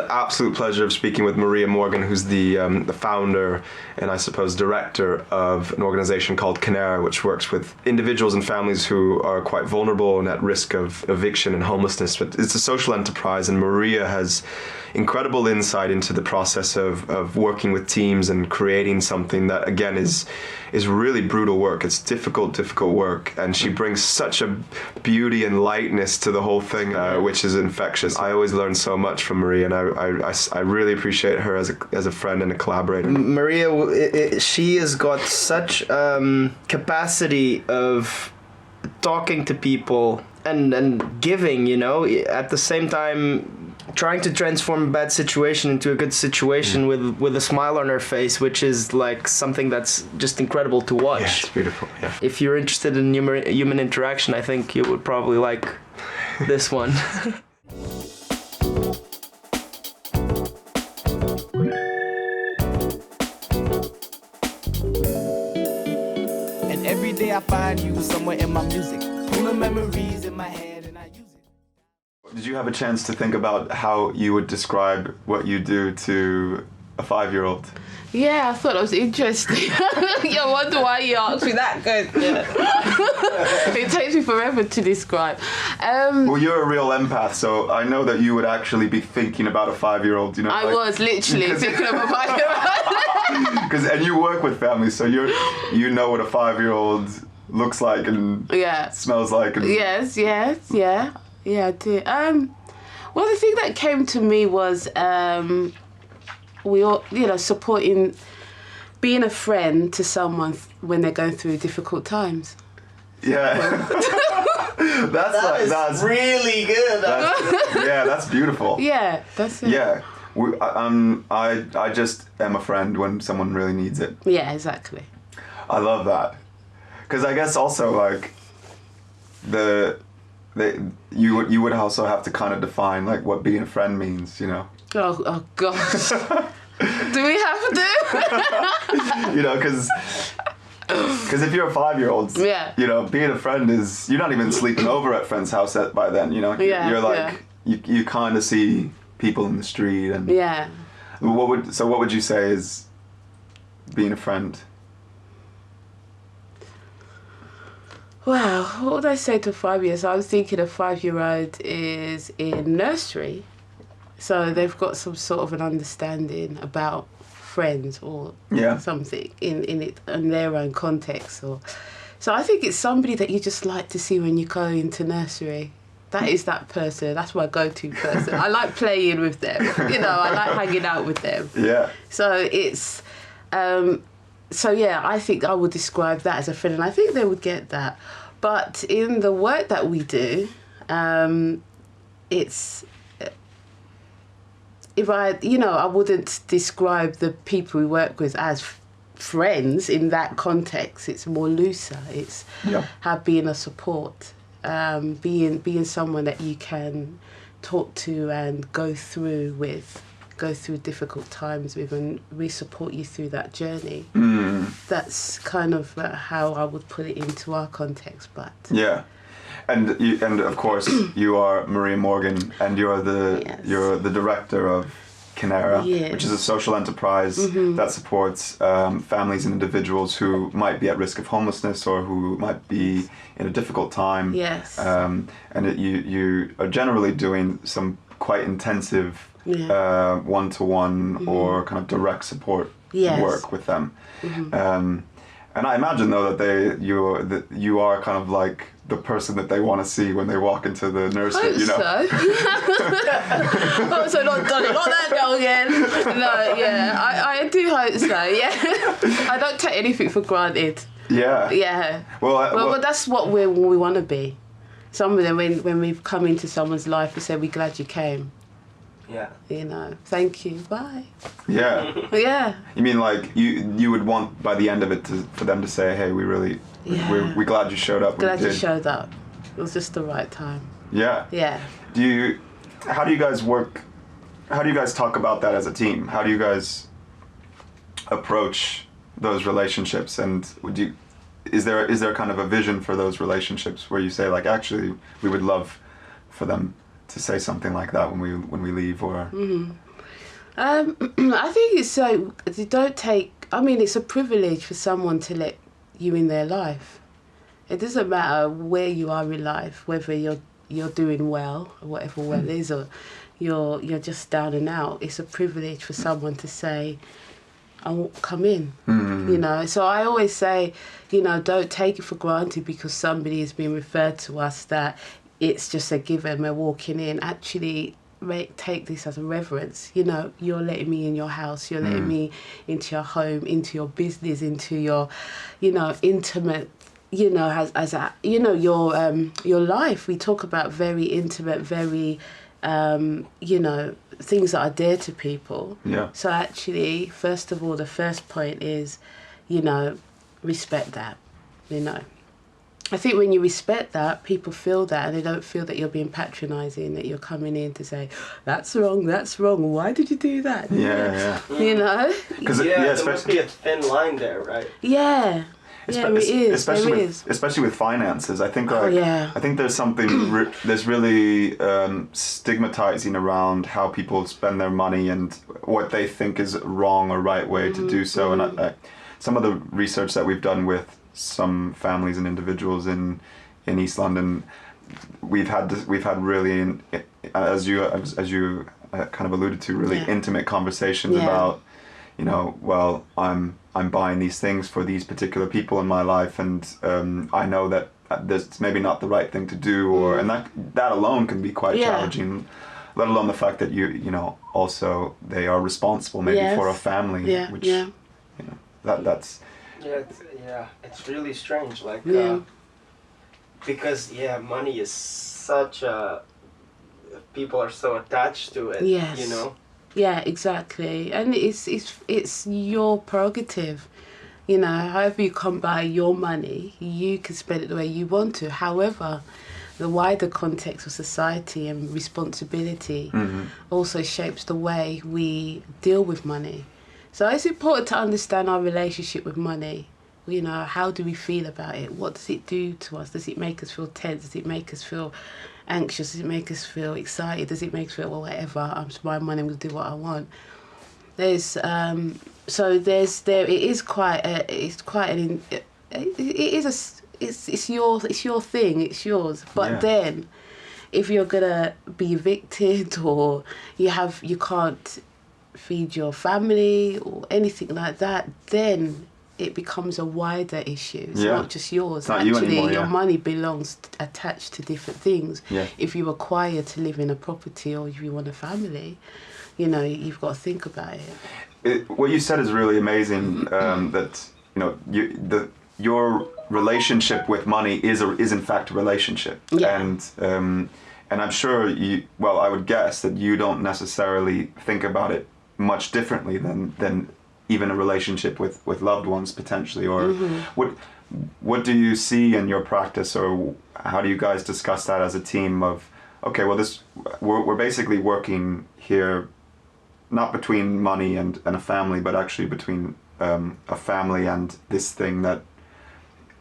the absolute pleasure of speaking with Maria Morgan, who's the founder and I suppose director of an organization called Kineara, which works with individuals and families who are quite vulnerable and at risk of eviction and homelessness. But it's a social enterprise, and Maria has incredible insight into the process of working with teams and creating something that, again, is really brutal work. It's difficult work, and she brings such a beauty and lightness to the whole thing, which is infectious. I always learn so much from Maria, and I really appreciate her as a friend and a collaborator. Maria, she has got such capacity of talking to people and giving, at the same time trying to transform a bad situation into a good situation with a smile on her face, which is like something that's just incredible to watch. Yeah, it's beautiful. Yeah. If you're interested in human interaction, I think you would probably like this one. And every day I find you somewhere in my music, pull the memories in my head and I use it. Did you have a chance to think about how you would describe what you do to a 5-year-old? Yeah, I thought it was interesting. I wonder why you asked me that question. It takes me forever to describe. Well, you're a real empath, so I know that you would actually be thinking about a 5-year-old. I was literally thinking of a 5-year-old. And you work with families, so you know what a 5-year-old looks like and smells like. And Yes, I do. Well, the thing that came to me was we all, supporting, being a friend to someone when they're going through difficult times. Yeah. that's really good. That's beautiful. Yeah, that's it. Yeah. I just am a friend when someone really needs it. Yeah, exactly. I love that. Because I guess also, like, you would also have to kind of define, like, what being a friend means, Oh gosh. Do we have to? Because if you're a 5-year-old, being a friend is, you're not even sleeping over at friend's house by then, you're like, you kind of see people in the street and what would you say is being a friend? Wow, what would I say to 5 years? I was thinking a 5-year-old is in nursery, so they've got some sort of an understanding about friends or something in their own context. So I think it's somebody that you just like to see when you go into nursery. That is that person. That's my go-to person. I like playing with them. I like hanging out with them. Yeah. So it's... I think I would describe that as a friend, and I think they would get that. But in the work that we do, it's... I wouldn't describe the people we work with as friends in that context. It's more looser. It's being a support, being someone that you can talk to and go through difficult times with, and we support you through that journey. That's kind of how I would put it into our context. But and of course you are Maria Morgan, and you're the director of Kineara, which is a social enterprise that supports families and individuals who might be at risk of homelessness or who might be in a difficult time. And you are generally doing some quite intensive one-to-one or kind of direct support work with them. And I imagine though that you are kind of like the person that they want to see when they walk into the nursery. So. So not done it, not that girl again. No, I do hope so. Yeah, I don't take anything for granted. Yeah. Well, that's what we want to be. Some of them, when we've come into someone's life, we say, "We're glad you came." Yeah. Thank you. Bye. Yeah. Yeah. You mean like you would want by the end of it for them to say, "Hey, we're glad you showed up." Glad you showed up. It was just the right time. Yeah. Yeah. How do you guys work? How do you guys talk about that as a team? How do you guys approach those relationships? And is there kind of a vision for those relationships where you say, like, actually we would love for them to say something like that when we leave, or I think it's so. Don't take. I mean, it's a privilege for someone to let you in their life. It doesn't matter where you are in life, whether you're doing well or whatever well is, or you're just down and out. It's a privilege for someone to say, "I won't come in." You know. So I always say, you know, don't take it for granted because somebody has been referred to us that it's just a given. We're walking in. Actually, take this as a reverence. You know, you're letting me in your house. You're letting me into your home, into your business, into your, you know, intimate. You know, as a, you know, your life. We talk about very intimate, very, you know, things that are dear to people. Yeah. So actually, first of all, the first point is, you know, respect that. You know, I think when you respect that, people feel that, and they don't feel that you're being patronising, that you're coming in to say, that's wrong, why did you do that? Yeah. You know? Because there must be a thin line there, right? Yeah. Yeah, it is. Especially with finances. I think I think there's something there's really stigmatizing around how people spend their money and what they think is wrong or right way to do so. And some of the research that we've done with some families and individuals in East London, we've had really, as you kind of alluded to, really intimate conversations about, you know, well, I'm buying these things for these particular people in my life, and I know that this maybe not the right thing to do, and that alone can be quite challenging. Let alone the fact that you know, also they are responsible maybe for a family, which you know, that's. It's really strange, like because money is such a, people are so attached to it. Yes. You know. Yeah, exactly, and it's your prerogative. You know, however you come by your money, you can spend it the way you want to. However, the wider context of society and responsibility also shapes the way we deal with money. So it's important to understand our relationship with money. You know, how do we feel about it? What does it do to us? Does it make us feel tense? Does it make us feel anxious? Does it make us feel excited? Does it make us feel, well, whatever, it's my money, I'm going to do what I want? It's your thing, it's yours. But then, if you're gonna be evicted or you can't feed your family or anything like that, then it becomes a wider issue. It's not just yours. It's not actually, you anymore, your money belongs attached to different things. Yeah. If you acquire to live in a property or if you want a family, you know, you've got to think about it. What you said is really amazing. That, you know, your relationship with money is in fact a relationship. Yeah. And I'm sure I would guess that you don't necessarily think about it much differently than even a relationship with loved ones potentially, or what do you see in your practice, or how do you guys discuss that as a team of, okay, well, we're basically working here not between money and a family, but actually between a family and this thing that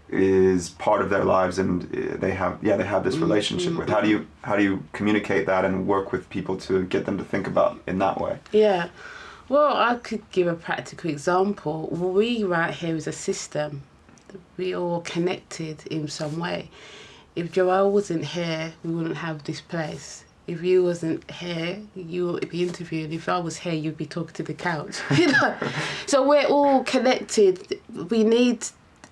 is part of their lives, and they have this relationship with. How do you communicate that and work with people to get them to think about in that way? Yeah. Well, I could give a practical example. We right here is a system. We all connected in some way. If Joelle wasn't here, we wouldn't have this place. If you wasn't here, you would be interviewed. If I was here, you'd be talking to the couch. You know? So we're all connected. We need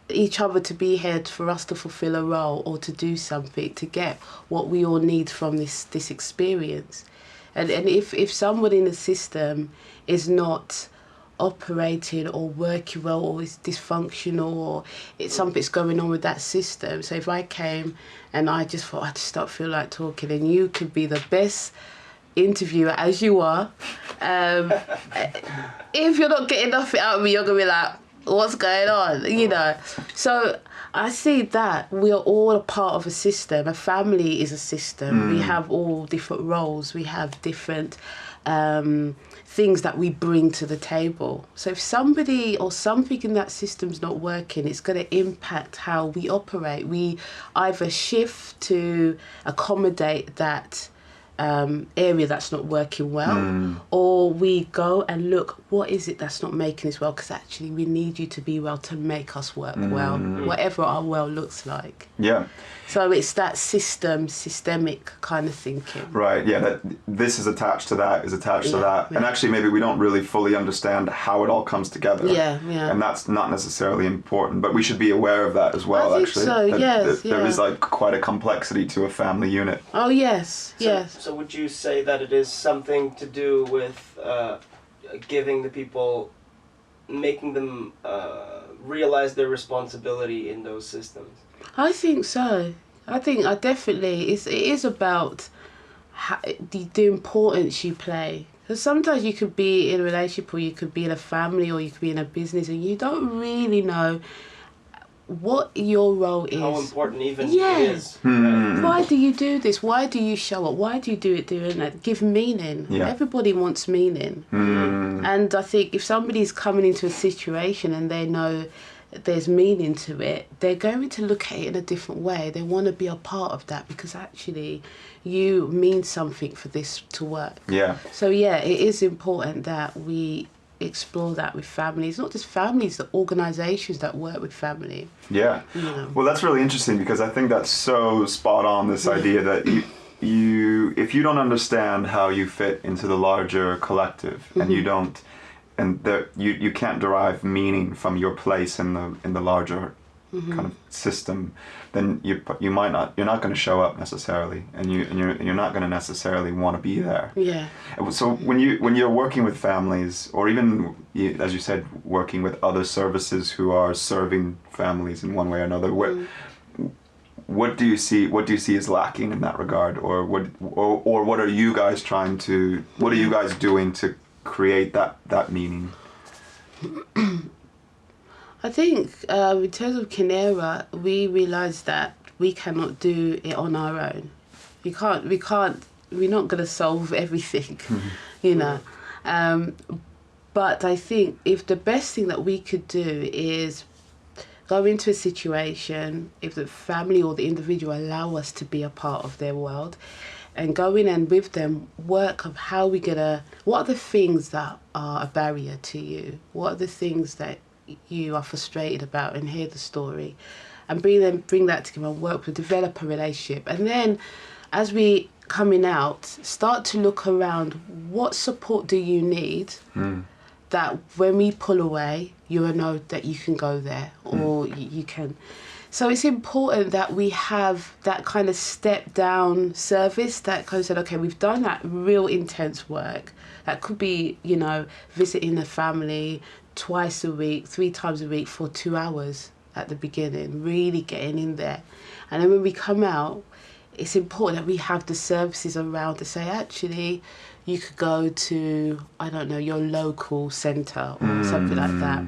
each other to be here for us to fulfill a role or to do something, to get what we all need from this experience. And if someone in the system is not operating or working well, or is dysfunctional, or something's going on with that system. So if I came and I just thought, I just don't feel like talking, and you could be the best interviewer as you are, if you're not getting nothing out of me, you're going to be like, what's going on? You know? So I see that we are all a part of a system. A family is a system. We have all different roles. We have different things that we bring to the table. So if somebody or something in that system's not working, it's going to impact how we operate. We either shift to accommodate that area that's not working well, or we go and look, what is it that's not making us well, because actually we need you to be well to make us work well, whatever our well looks like. Yeah. So it's that systemic kind of thinking. Right, yeah, that this is attached to that, is attached to that. And actually maybe we don't really fully understand how it all comes together. Yeah. And that's not necessarily important, but we should be aware of that as well, I think actually. so, yes, There is like quite a complexity to a family unit. Oh, yes. So would you say that it is something to do with giving the people, making them realize their responsibility in those systems? I think so. I definitely, it is about the importance you play. Because sometimes you could be in a relationship, or you could be in a family, or you could be in a business, and you don't really know what your role is. How important even it is. Why do you do this? Why do you show up? Why do you do it doing that? Give meaning. Yeah. Everybody wants meaning. And I think if somebody's coming into a situation and they know there's meaning to it, they're going to look at it in a different way. They want to be a part of that because actually you mean something for this to work. Yeah. So yeah, it is important that we explore that with families, not just families, the organisations that work with family. Yeah. Well, that's really interesting because I think that's so spot on, this idea that you if you don't understand how you fit into the larger collective, and you don't, and that you can't derive meaning from your place in the larger kind of system, then you're not going to show up necessarily, and you're not going to necessarily want to be there. Yeah. So when you're working with families, or even as you said, working with other services who are serving families in one way or another, what do you see as lacking in that regard, or what are you guys doing to create that meaning? I think in terms of Kineara, we realised that we cannot do it on our own. We're not going to solve everything, you know. But I think if the best thing that we could do is go into a situation, if the family or the individual allow us to be a part of their world, and go in and with them work of how we're gonna, what are the things that are a barrier to you? What are the things that you are frustrated about, and hear the story, and bring that together and work with, develop a relationship. And then as we coming out, start to look around, what support do you need that when we pull away, you will know that you can go there, or you can. So it's important that we have that kind of step down service that goes, okay, we've done that real intense work. That could be, you know, visiting a family twice a week, 3 times a week for 2 hours at the beginning, really getting in there. And then when we come out, it's important that we have the services around to say, actually, you could go to, I don't know, your local centre or something like that.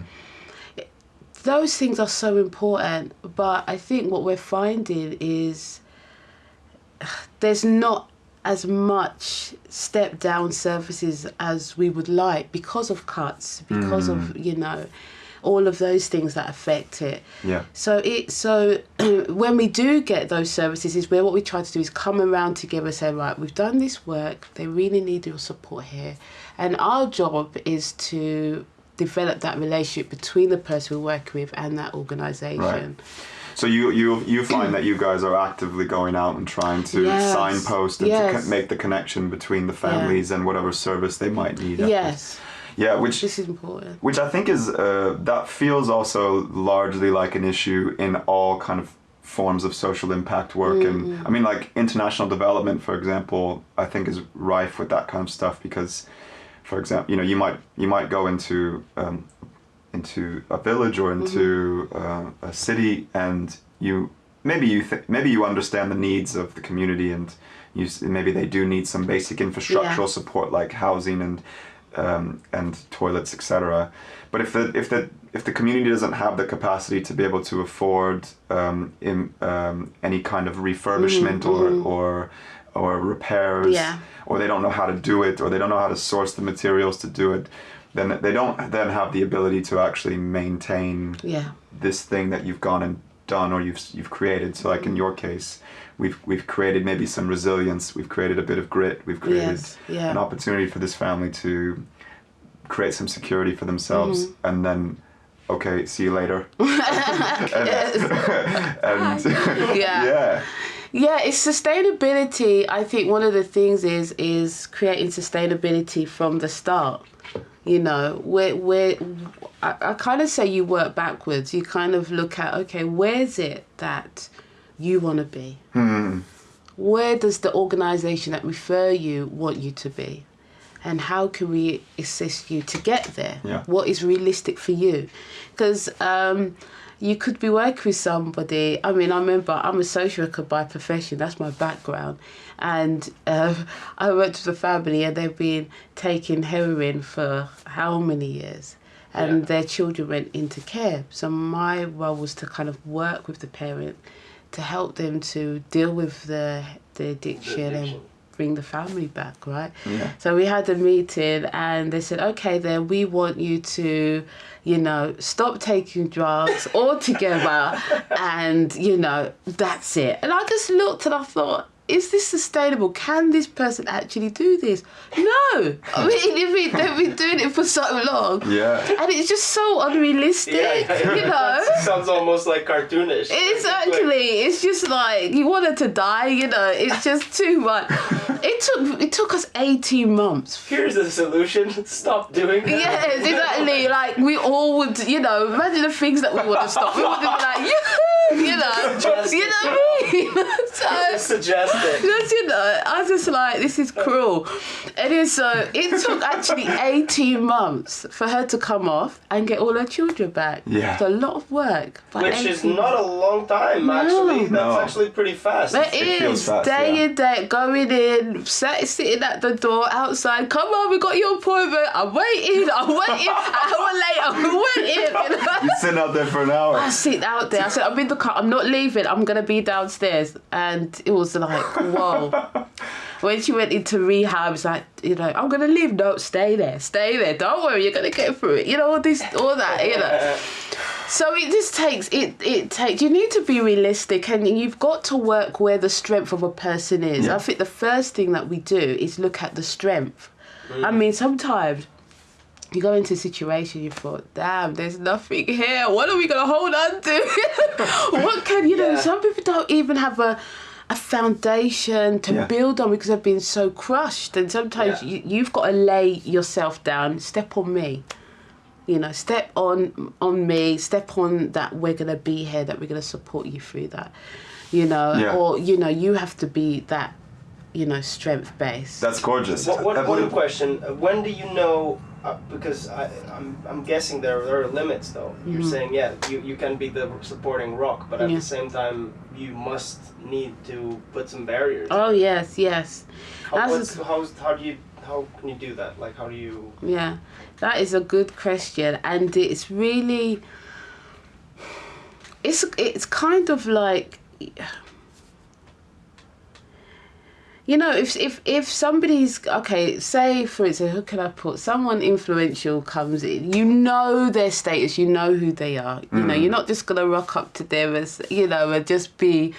Those things are so important, but I think what we're finding is there's not as much step down services as we would like because of cuts, because of, you know, all of those things that affect it. Yeah. So when we do get those services, is where what we try to do is come around together and say, right, we've done this work, they really need your support here. And our job is to develop that relationship between the person we're working with and that organisation. Right. So you find that you guys are actively going out and trying to signpost and to make the connection between the families and whatever service they might need. Yes. Yeah, this is important. Which I think is that feels also largely like an issue in all kind of forms of social impact work. And I mean, like international development, for example, I think is rife with that kind of stuff because, for example, you know, you might go into a village or into a city, and maybe you understand the needs of the community, and maybe they do need some basic infrastructural support like housing and toilets, etc. But if the community doesn't have the capacity to be able to afford any kind of refurbishment or repairs, or they don't know how to do it, or they don't know how to source the materials to do it, then they don't then have the ability to actually maintain this thing that you've gone and done or you've created. So like in your case, we've created maybe some resilience, we've created a bit of grit, we've created an opportunity for this family to create some security for themselves, and then okay, see you later. Yeah, it's sustainability. I think one of the things is creating sustainability from the start. You know, I kind of say you work backwards. You kind of look at, okay, where's it that you want to be? Where does the organisation that refer you want you to be? And how can we assist you to get there? Yeah. What is realistic for you? Because you could be working with somebody. I mean, I remember I'm a social worker by profession. That's my background. And I worked with a family and they've been taking heroin for how many years? And their children went into care. So my role was to kind of work with the parent to help them to deal with the addiction and bring the family back, right? Yeah. So we had a meeting and they said, okay, then we want you to, you know, stop taking drugs altogether and, you know, that's it. And I just looked and I thought, is this sustainable? Can this person actually do this? No. I mean, they've been doing it for so long. Yeah. And it's just so unrealistic, you know? That sounds almost like cartoonish. Exactly. It's just like, you wanted to die, you know? It's just too much. It took us 18 months. Here's the solution. Stop doing that. Yes, exactly. Like, we all would, you know, imagine the things that we would have stopped. We would have been like, you know what I mean? Just suggest it. Just, you know, I was just like, this is cruel. And it took actually 18 months for her to come off and get all her children back. Yeah. It's a lot of work. Which is not a long time, actually. That's actually pretty fast. It feels is. fast, Day in, day, going in, sitting at the door, outside, come on, we got your appointment. I'm waiting. Hour later, I'm waiting. You know? You're sitting out there for an hour. I sit out there. I said, I'm in the car. I'm not leaving. I'm going to be downstairs. And it was like, whoa. When she went into rehab, it's like, you know, I'm going to leave. No, stay there. Don't worry. You're going to get through it. You know, all that, you know. So it just takes, you need to be realistic and you've got to work where the strength of a person is. Yeah. I think the first thing that we do is look at the strength. I mean, sometimes you go into a situation, you thought, damn, there's nothing here. What are we going to hold on to? What can, you know, some people don't even have a foundation to build on because they've been so crushed. And sometimes you've got to lay yourself down, step on me. You know, step on me, step on that we're going to be here, that we're going to support you through that. You know, or, you know, you have to be that, you know, strength based. That's gorgeous. One question. When do you know, because I'm guessing there are limits though. You're saying, you can be the supporting rock, but at the same time, you must need to put some barriers. Oh, yes. How can you do that? Like, how do you... Yeah, that is a good question. And it's really... It's kind of like... You know, if somebody's... Okay, say, for instance, who can I put? Someone influential comes in. You know their status. You know who they are. You know, you're not just going to rock up to them as, you know, and just be...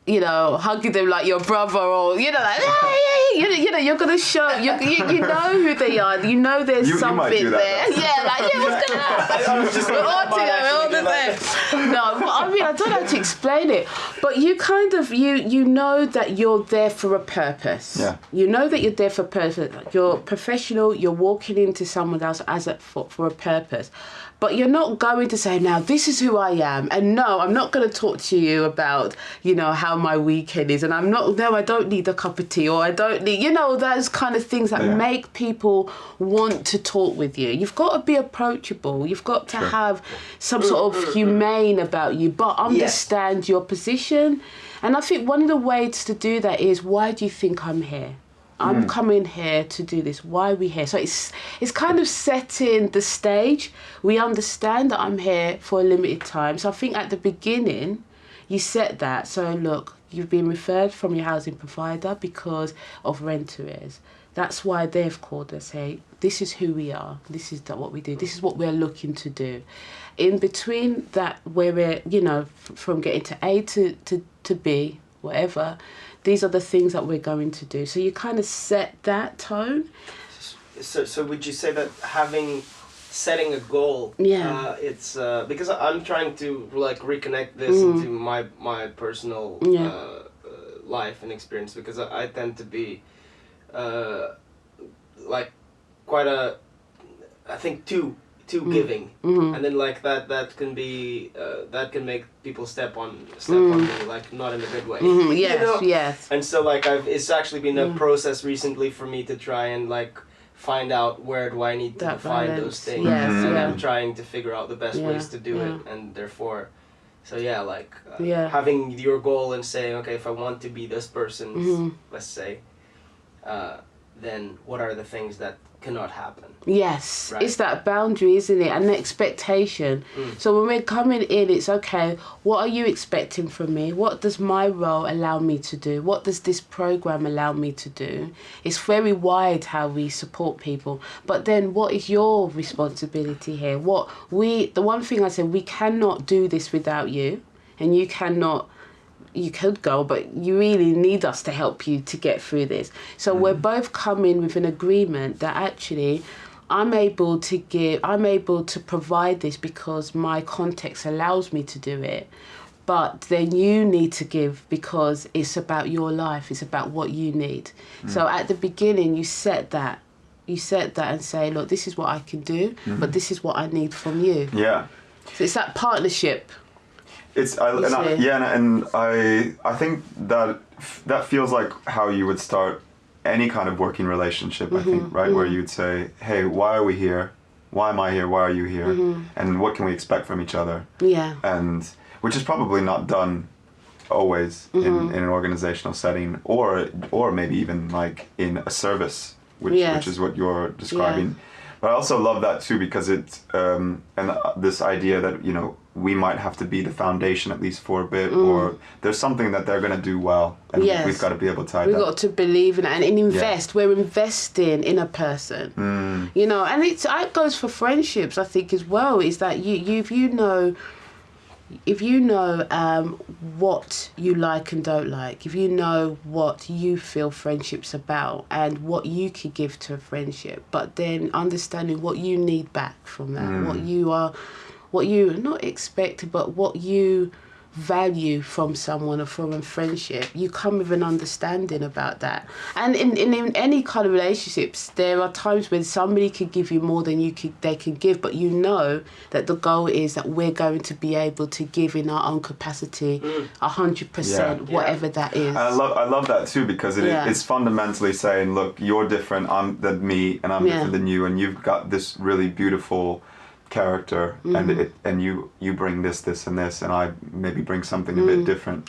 You know, hugging them like your brother, or you know, like you know, you're gonna show you know who they are. You know there's something there. What's going on? We're all together, we're all the same. No, but I mean, I don't know how to explain it, but you kind of you know that you're there for a purpose. Yeah. You know that you're there for a purpose. You're professional. You're walking into someone else for a purpose. But you're not going to say, now, this is who I am. And no, I'm not going to talk to you about, you know, how my weekend is. And I don't need a cup of tea, or I don't need, you know, those kind of things that make people want to talk with you. You've got to be approachable. You've got to have some sort of humane about you, but understand your position. And I think one of the ways to do that is, why do you think I'm here? I'm coming here to do this. Why are we here? So it's kind of setting the stage. We understand that I'm here for a limited time. So I think at the beginning, you set that. So look, you've been referred from your housing provider because of rent arrears. That's why they've called us. Hey, this is who we are. This is what we do. This is what we're looking to do. In between that, where we're, you know, from getting to A to B, whatever, these are the things that we're going to do. So you kind of set that tone. So would you say that setting a goal, it's because I'm trying to like reconnect this into my personal life and experience, because I tend to be like quite I think too giving, and then like that can be that can make people step on me, like not in a good way. Yes, you know? yes. And so like it's actually been a process recently for me to try and like find out where do I need to That define balance. those things, Yes, and yeah. I'm trying to figure out the best ways to do it, and therefore, so having your goal and saying, okay, if I want to be this person, let's say, then what are the things that cannot happen? Yes, right? It's that boundary, isn't it? And the expectation. So when we're coming in, it's okay, what are you expecting from me? What does my role allow me to do? What does this program allow me to do? It's very wide how we support people. But then what is your responsibility here? The one thing I said, we cannot do this without you, and you could go, but you really need us to help you to get through this. So we're both coming with an agreement that actually I'm able to provide this because my context allows me to do it. But then you need to give because it's about your life, it's about what you need. So at the beginning, you set that and say, look, this is what I can do, but this is what I need from you. Yeah. So it's that partnership. I think that feels like how you would start any kind of working relationship, I think, right? Where you'd say, hey, why are we here? Why am I here? Why are you here? And what can we expect from each other? Yeah. And which is probably not done always in an organizational setting, or maybe even like in a service, which is what you're describing. Yeah. But I also love that too, because it's this idea that, you know, we might have to be the foundation at least for a bit, or there's something that they're going to do well, and we've got to be able to we've got to believe in it and invest. We're investing in a person, you know, and it goes for friendships, I think, as well. Is that if you know what you like and don't like, if you know what you feel friendship's about and what you could give to a friendship, but then understanding what you need back from that, what you not expect, but what you value from someone or from a friendship, you come with an understanding about that. And in any kind of relationships, there are times when somebody could give you more than they can give, but you know that the goal is that we're going to be able to give in our own capacity 100%, whatever that is. And I love that too, because it's fundamentally saying, look, you're different than me, and I'm different than you, and you've got this really beautiful character, and you bring this and this, and I maybe bring something a bit different,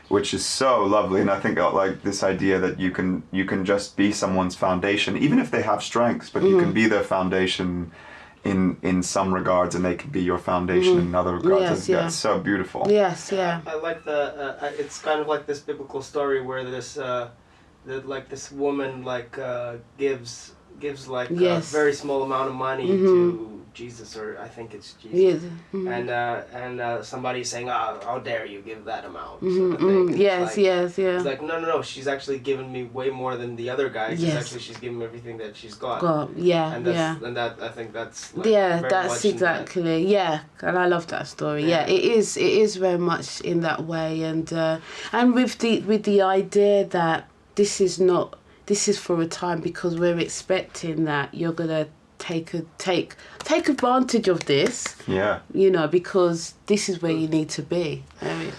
which is so lovely. And I think like this idea that you can just be someone's foundation, even if they have strengths, but you can be their foundation in some regards, and they can be your foundation in other regards. That's so beautiful. I like it's kind of like this biblical story where this this woman gives like a very small amount of money to Jesus, or I think it's Jesus, and somebody's saying, "Oh, how dare you give that amount?" It's like, no, she's actually given me way more than the other guy. She's given me everything that she's got. And that I think that's that's exactly and I love that story. It is very much in that way, and with the idea that this is for a time, because we're expecting that you're gonna take advantage of this. You know, because this is where you need to be. And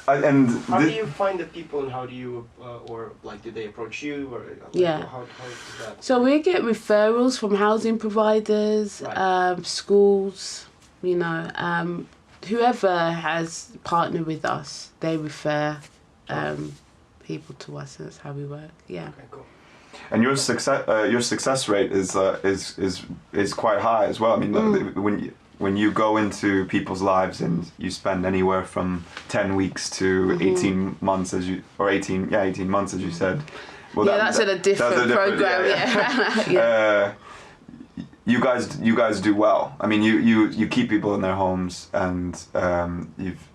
how do you find the people, and how do you or like do they approach you, or how is that? So we get referrals from housing providers, schools, you know, whoever has partnered with us, they refer people to us, and that's how we work. Okay, cool. And your success rate is quite high as well. I mean, when you go into people's lives and you spend anywhere from 10 weeks to 18 months, 18 months as you said, Well, that's in a different program. Yeah. You guys do well. I mean, you keep people in their homes, and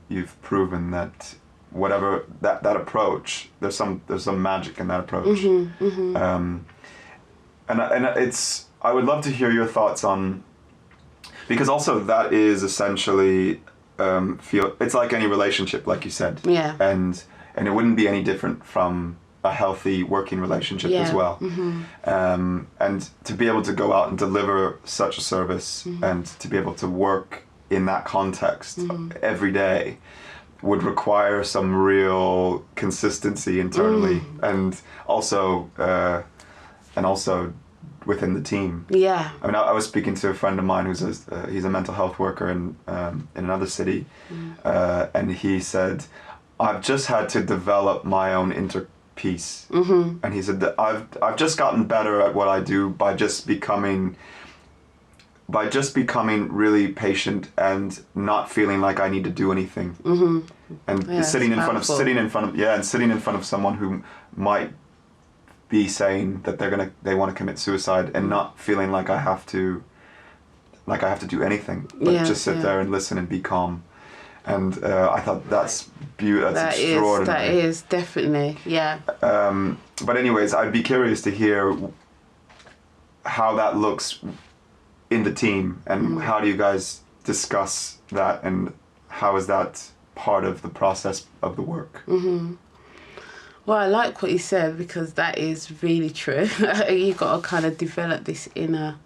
you've proven that whatever that approach, there's some magic in that approach. And it's, I would love to hear your thoughts on, because also that is essentially it's like any relationship, like you said. Yeah. And it wouldn't be any different from a healthy working relationship as well. And to be able to go out and deliver such a service and to be able to work in that context every day would require some real consistency internally and also within the team. Yeah. I mean, I was speaking to a friend of mine who's he's a mental health worker in another city, and he said, I've just had to develop my own inner peace. And he said that I've just gotten better at what I do by just becoming really patient and not feeling like I need to do anything. And sitting in front of someone who might be saying that they want to commit suicide and not feeling like I have to do anything, but just sit there and listen and be calm. And I thought that's beautiful. That's extraordinary. That is definitely, yeah. But anyways, I'd be curious to hear how that looks in the team, and how do you guys discuss that, and how is that part of the process of the work? Well, I like what you said, because that is really true. You got to kind of develop this inner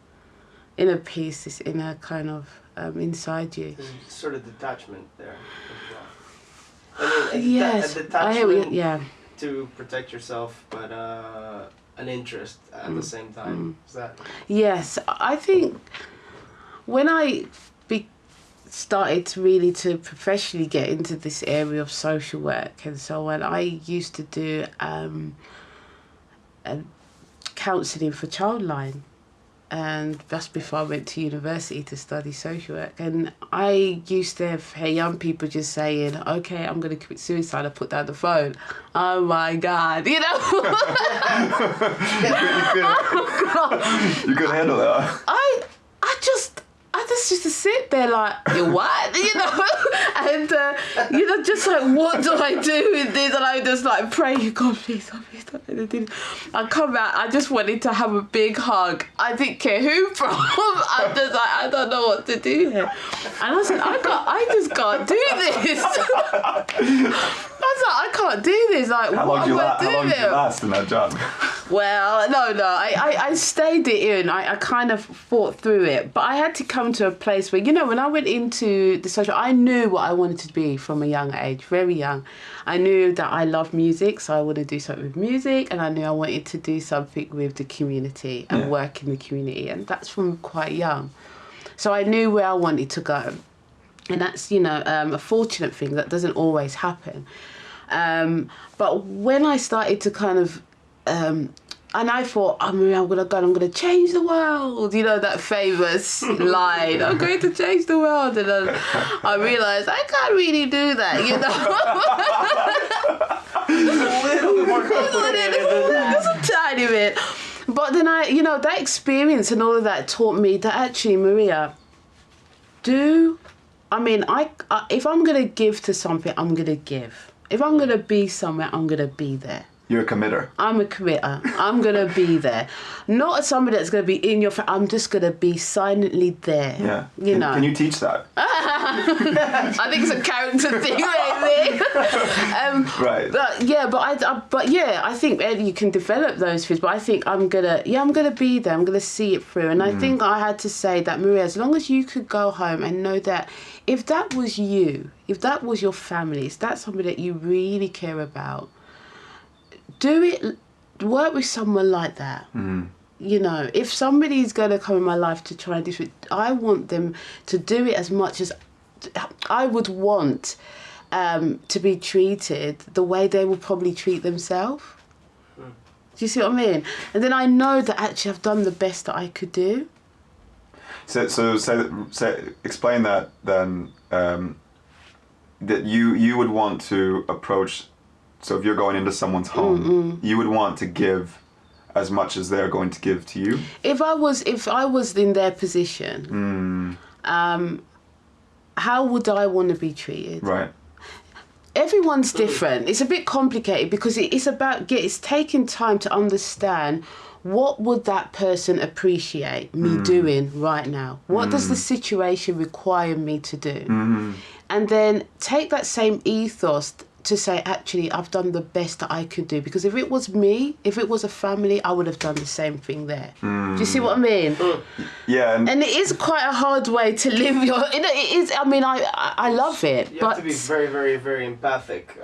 peace, this inner kind of inside you. There's sort of detachment there as well. I mean, yes, a detachment I hear you, yeah. to protect yourself, but an interest at the same time. Is that? Yes, I think when I started to professionally get into this area of social work and so on, I used to do counselling for Childline, and that's before I went to university to study social work. And I used to hear young people just saying, okay, I'm going to commit suicide, I put down the phone. Oh my God, you know? You could handle that. I just used to sit there like, you what? You know? And, just like, what do I do with this? And I just like pray, God, please, don't. I come out, I just wanted to have a big hug. I didn't care who from. I'm just like, I don't know what to do here. And I said, I just can't do this. I was like, I can't do this. Like, how long did you last in that job? Well, no, I stayed it in. I kind of fought through it. But I had to come to a place where, when I went into the social, I knew what I wanted to be from a young age, very young. I knew that I love music, so I wanted to do something with music, and I knew I wanted to do something with the community and work in the community, and that's from quite young. So I knew where I wanted to go. And that's, a fortunate thing that doesn't always happen. But when I started to kind of, and I thought, I'm going to go and I'm going to change the world. That famous line, I'm going to change the world. And then I realised I can't really do that, It's a little bit more complicated than that. Just a tiny bit. But then that experience and all of that taught me that actually, Maria, if I'm going to give to something, I'm going to give. If I'm going to be somewhere, I'm going to be there. You're a committer. I'm a committer. I'm going to be there. Not somebody that's going to be in your face. I'm just going to be silently there. Yeah. Can you teach that? I think it's a character thing, maybe. Right. But I think you can develop those things. But I think I'm going to be there. I'm going to see it through. And I think I had to say that, Maria, as long as you could go home and know that if that was you, if that was your family, if that's somebody that you really care about, do it, work with someone like that. If somebody's going to come in my life to try and do it, I want them to do it as much as I would want to be treated the way they would probably treat themselves. Do you see what I mean? And then I know that actually I've done the best that I could do. So explain that then, that you would want to approach so if you're going into someone's home, you would want to give as much as they're going to give to you? If I was in their position, how would I want to be treated? Right. Everyone's different. It's a bit complicated because it's taking time to understand what would that person appreciate me doing right now? What does the situation require me to do? And then take that same ethos to say, actually, I've done the best that I could do. Because if it was me, if it was a family, I would have done the same thing there. Do you see what I mean? Yeah. And it is quite a hard way to live your... It is, I mean, I love it. You have to be very, very, very empathic.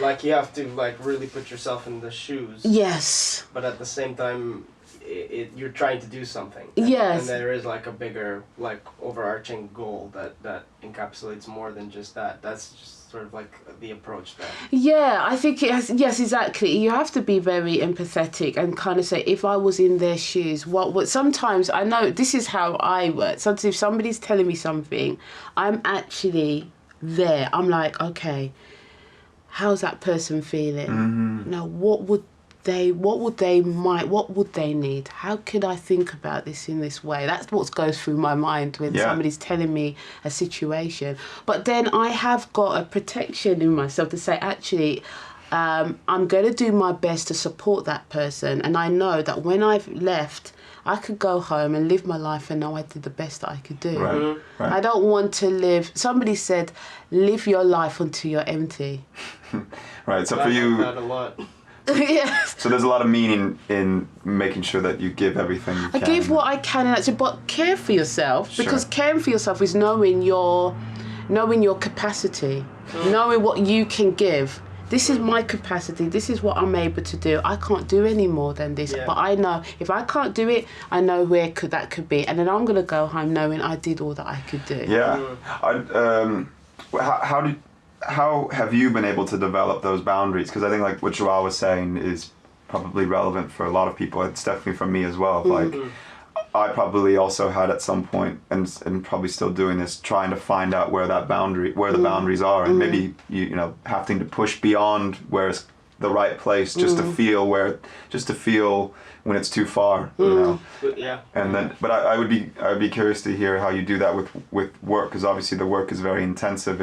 Like, you have to, like, really put yourself in the shoes. Yes. But at the same time, you're trying to do something. Yes. And there is, like, a bigger, like, overarching goal that encapsulates more than just that. That's just sort of like the approach there. Yeah, I think it has. Yes, exactly. You have to be very empathetic and kind of say, if I was in their shoes, what sometimes I know this is how I work. Sometimes if somebody's telling me something, I'm actually there. I'm like, okay, how's that person feeling? Now, what would they need? How could I think about this in this way? That's what goes through my mind when somebody's telling me a situation. But then I have got a protection in myself to say, actually, I'm going to do my best to support that person. And I know that when I've left, I could go home and live my life and know I did the best that I could do. Right. Right. I don't want to live... Somebody said, live your life until you're empty. Right, so for you... That a lot. Yes. So there's a lot of meaning in making sure that you give everything you can. I give what I can, and that's it. But care for yourself, because caring for yourself is knowing your capacity, knowing what you can give. This is my capacity. This is what I'm able to do. I can't do any more than this. Yeah. But I know if I can't do it, I know where that could be, and then I'm gonna go home knowing I did all that I could do. Yeah. How have you been able to develop those boundaries? Because I think like what Joao was saying is probably relevant for a lot of people. It's definitely for me as well. Like I probably also had at some point, and probably still doing this, trying to find out where the boundaries are, and maybe you know having to push beyond where it's the right place just to feel when it's too far, you know. Yeah. And then, but I would be curious to hear how you do that with work, because obviously the work is very intensive.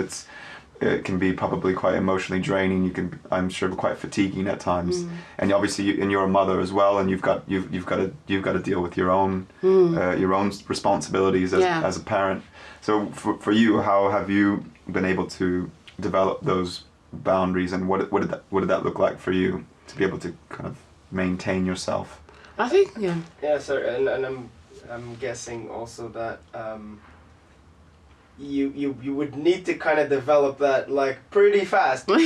It can be probably quite emotionally draining. I'm sure, quite fatiguing at times. And obviously, you're a mother as well, and you've got to deal with your own responsibilities as a parent. So for you, how have you been able to develop those boundaries, and what did that look like for you to be able to kind of maintain yourself? I think Yeah, sir, and I'm guessing also that. You would need to kind of develop that like pretty fast. yeah.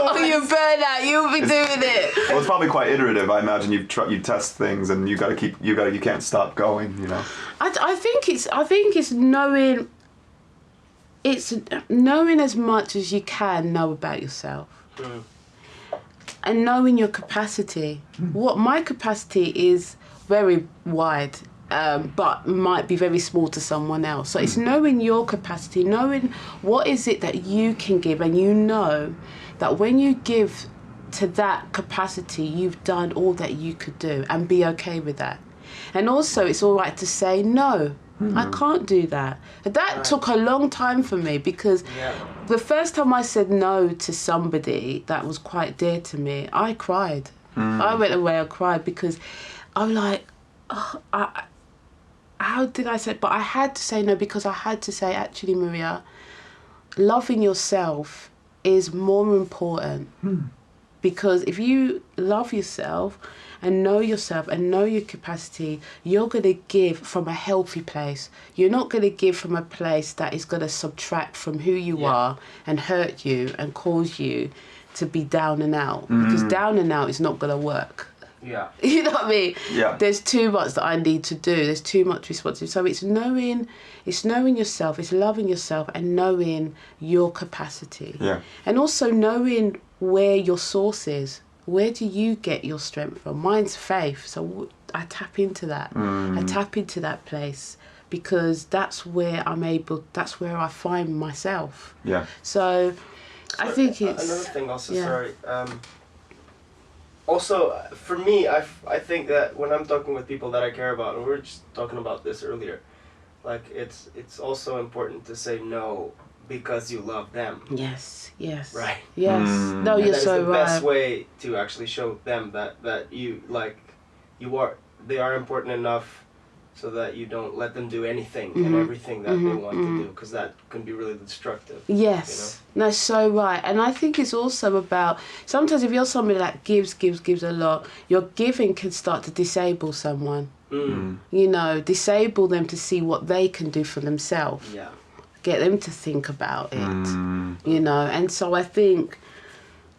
Oh, you burn out. You'll be doing it. Well, it's probably quite iterative. I imagine you test things, and you can't stop going. You know. I think it's knowing. It's knowing as much as you can know about yourself, and knowing your capacity. What my capacity is very wide. But might be very small to someone else. So it's knowing your capacity, knowing what is it that you can give, and you know that when you give to that capacity, you've done all that you could do, and be okay with that. And also, it's all right to say no. I can't do that. That took a long time for me, because the first time I said no to somebody that was quite dear to me, I cried. I went away and cried, because I'm like, how did I say? But I had to say no, because I had to say, actually, Maria, loving yourself is more important. Because if you love yourself and know your capacity, you're going to give from a healthy place. You're not going to give from a place that is going to subtract from who you are and hurt you and cause you to be down and out. Because down and out is not going to work. Yeah. You know what I mean? Yeah. There's too much that I need to do. There's too much responsibility. So it's knowing yourself, it's loving yourself, and knowing your capacity. Yeah. And also knowing where your source is. Where do you get your strength from? Mine's faith. So I tap into that. I tap into that place, because that's where I find myself. Yeah. So I think it's another thing. Also, yeah. sorry. Also, for me, I think that when I'm talking with people that I care about, and we were just talking about this earlier, like it's also important to say no because you love them. Yes. Right. Yes. No, And you're that is so the right. best way to actually show them that they are important enough, so that you don't let them do anything and everything that they want to do, because that can be really destructive. Yes, that's so right. And I think it's also about, sometimes if you're somebody that gives a lot, your giving can start to disable someone. You know, disable them to see what they can do for themselves. Yeah. Get them to think about it. You know, and so I think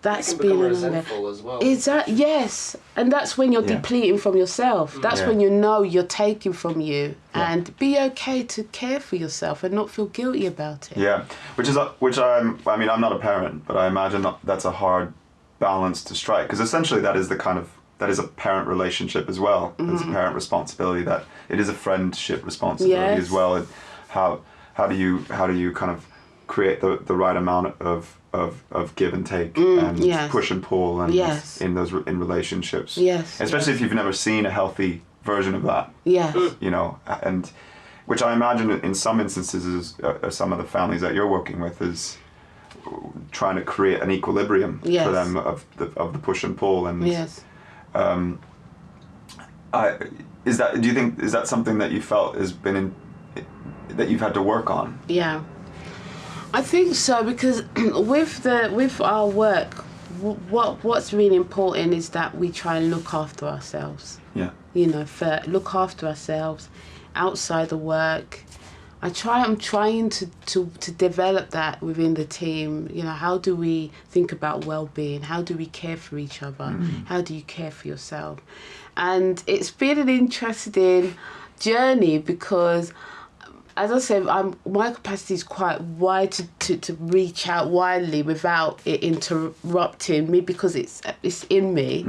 that's It can become been resentful as well. Yes, and that's when you're depleting from yourself. That's when you know you're taking from you, and be okay to care for yourself and not feel guilty about it. Yeah, I mean, I'm not a parent, but I imagine that's a hard balance to strike, because essentially that is a parent relationship as well. It's a parent responsibility, that it is a friendship responsibility as well. And how do you kind of create the right amount of give and take and push and pull and in relationships, especially if you've never seen a healthy version of that, you know, and which I imagine in some instances is some of the families that you're working with is trying to create an equilibrium for them of the push and pull. And do you think is that something that you felt has been that you've had to work on? Yeah, I think so, because with our work, what's really important is that we try and look after ourselves. Yeah. You know, look after ourselves outside the work. I'm trying to develop that within the team. You know, how do we think about well-being? How do we care for each other? How do you care for yourself? And it's been an interesting journey, because, as I said, my capacity is quite wide to reach out widely without it interrupting me, because it's in me.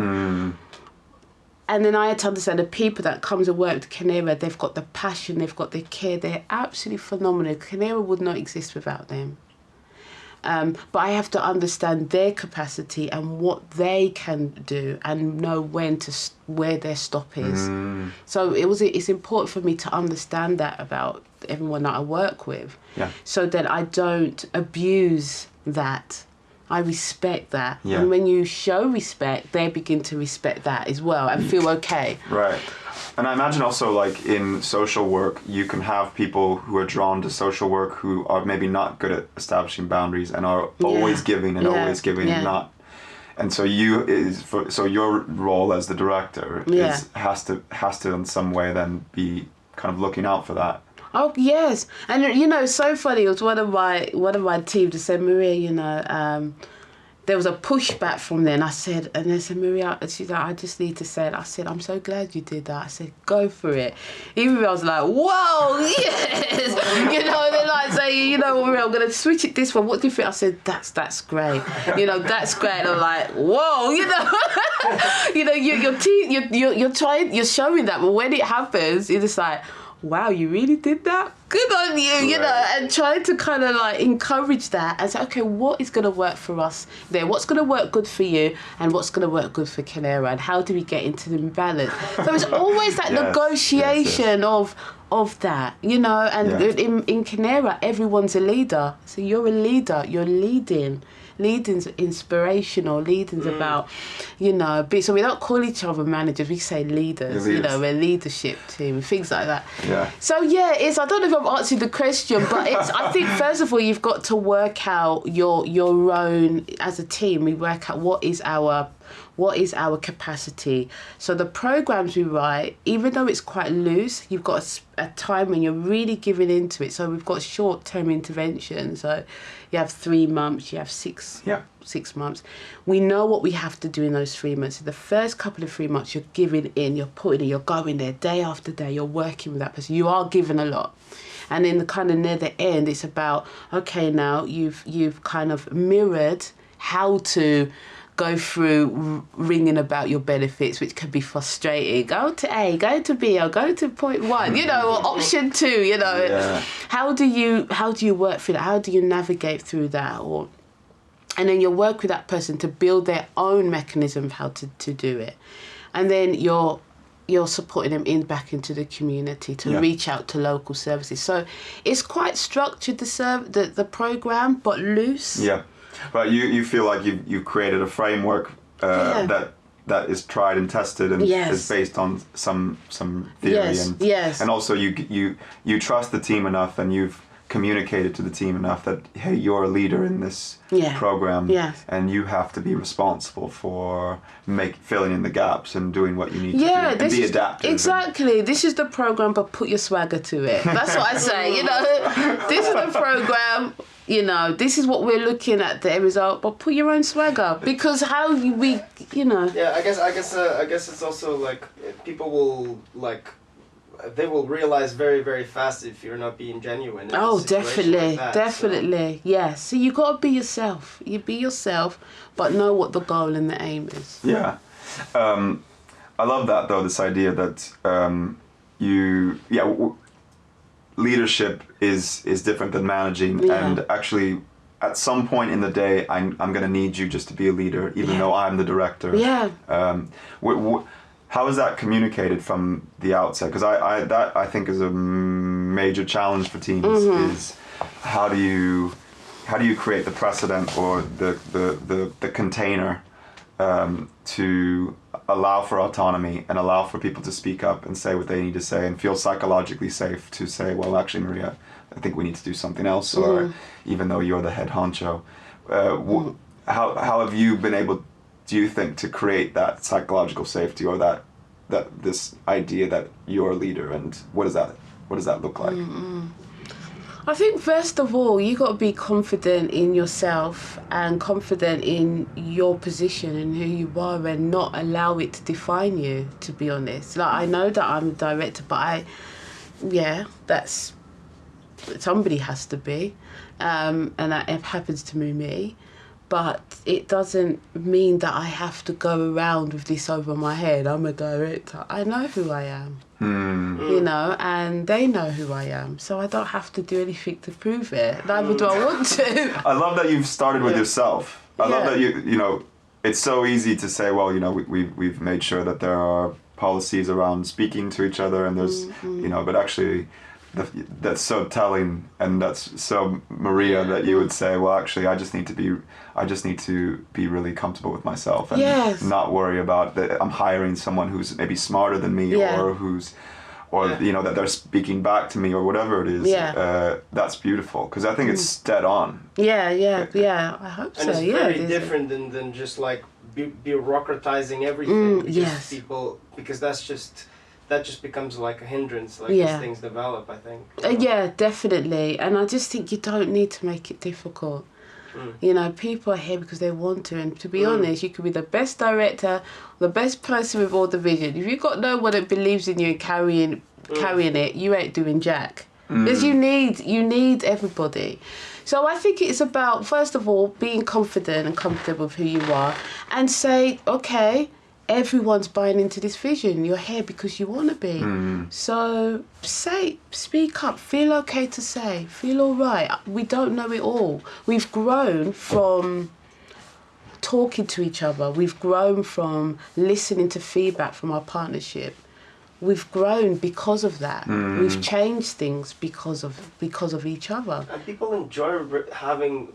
And then I had to understand the people that come to work with Kineara, they've got the passion, they've got the care, they're absolutely phenomenal. Kineara would not exist without them. But I have to understand their capacity and what they can do, and know where their stop is. So it's important for me to understand that about everyone that I work with, so that I don't abuse that. I respect that. And when you show respect, they begin to respect that as well and feel okay. Right. And I imagine also, like, in social work, you can have people who are drawn to social work who are maybe not good at establishing boundaries and are always giving and always giving and not. And so so your role as the director has to in some way then be kind of looking out for that. Oh yes, and you know, it's so funny. It was one of my team that said, Maria, you know, there was a pushback from there, and they said, Maria, she's like, I just need to say it. I said, I'm so glad you did that. I said, go for it. Even I was like, whoa, yes, you know, they're like saying, you know, Maria, I'm gonna switch it this way. What do you think? I said, that's great. You know, that's great. And I'm like, whoa, you know, you know, you're showing that, but when it happens, you're just like, wow, you really did that? Good on you, you know, and trying to kind of like encourage that and say, okay, what is going to work for us there? What's going to work good for you and what's going to work good for Kineara, and how do we get into the balance? So it's always that negotiation of that, you know, and in Kineara, everyone's a leader. So you're a leader, you're leading. Leading's inspirational. Leading's about, you know, so we don't call each other managers, we say leaders. You know, we're a leadership team, things like that. Yeah. So I don't know if I'm answering the question, but I think first of all, you've got to work out your own, as a team, we work out what is our capacity. So the programs we write, even though it's quite loose, you've got a time when you're really giving into it. So we've got short-term interventions. So you have 3 months, you have 6 months. We know what we have to do in those 3 months. So the first couple of 3 months, you're giving in, you're putting in, you're going there day after day, you're working with that person. You are giving a lot. And then the kind of near the end, it's about, okay, now you've kind of mirrored how to go through ringing about your benefits, which can be frustrating. Go to A, go to B, or go to point 1, you know, or option 2, you know. How do you work through that? How do you navigate through that? Or And then you'll work with that person to build their own mechanism of how to do it. And then you're supporting them back into the community to reach out to local services. So it's quite structured, the program, but loose. Yeah, but you feel like you've created a framework that is tried and tested and is based on some theory, and also you trust the team enough, and you've communicated to the team enough that, hey, you're a leader in this program, and you have to be responsible for filling in the gaps and doing what you need to do, and be adaptive. Exactly. This is the program, but put your swagger to it. That's what I say. You know, this is the program. You know, this is what we're looking at, the result, but put your own swagger, because Yeah, I guess it's also like people will they will realize very, very fast if you're not being genuine. Oh, definitely. Yes. So you got to be yourself. You be yourself, but know what the goal and the aim is. Yeah. I love that, though, this idea that leadership is different than managing, and actually at some point in the day I'm going to need you just to be a leader, even though I'm the director. How is that communicated from the outset? Because I think is a major challenge for teams. Is how do you create the precedent or the container to allow for autonomy and allow for people to speak up and say what they need to say and feel psychologically safe to say, well, actually, Maria, I think we need to do something else, or even though you're the head honcho. How have you been able, do you think, to create that psychological safety, or that this idea that you're a leader, and what does that look like? I think first of all, you got to be confident in yourself and confident in your position and who you are, and not allow it to define you, to be honest. Like, I know that I'm a director, but that's, somebody has to be, and that happens to be me. But it doesn't mean that I have to go around with this over my head. I'm a director. I know who I am, you know, and they know who I am. So I don't have to do anything to prove it. Neither do I want to. I love that you've started with yourself. I love that you know, it's so easy to say, well, you know, we've made sure that there are policies around speaking to each other, and there's, you know, but actually, that's so telling, and that's so Maria, that you would say, well, actually, I just need to be really comfortable with myself, and not worry about that I'm hiring someone who's maybe smarter than me, or you know, that they're speaking back to me, or whatever it is. That's beautiful, because I think it's dead on. I hope so. And it's very different than just like bureaucratizing everything. Just people, because that just becomes like a hindrance, as things develop, I think. Yeah, definitely. And I just think you don't need to make it difficult. You know, people are here because they want to, and to be honest, you could be the best director, the best person with all the vision. If you've got no one that believes in you and carrying it, you ain't doing jack. Because you need everybody. So I think it's about, first of all, being confident and comfortable with who you are, and say, okay, everyone's buying into this vision. You're here because you want to be. So speak up. Feel okay to say. Feel all right. We don't know it all. We've grown from talking to each other. We've grown from listening to feedback from our partnership. We've grown because of that. We've changed things because of each other. And people enjoy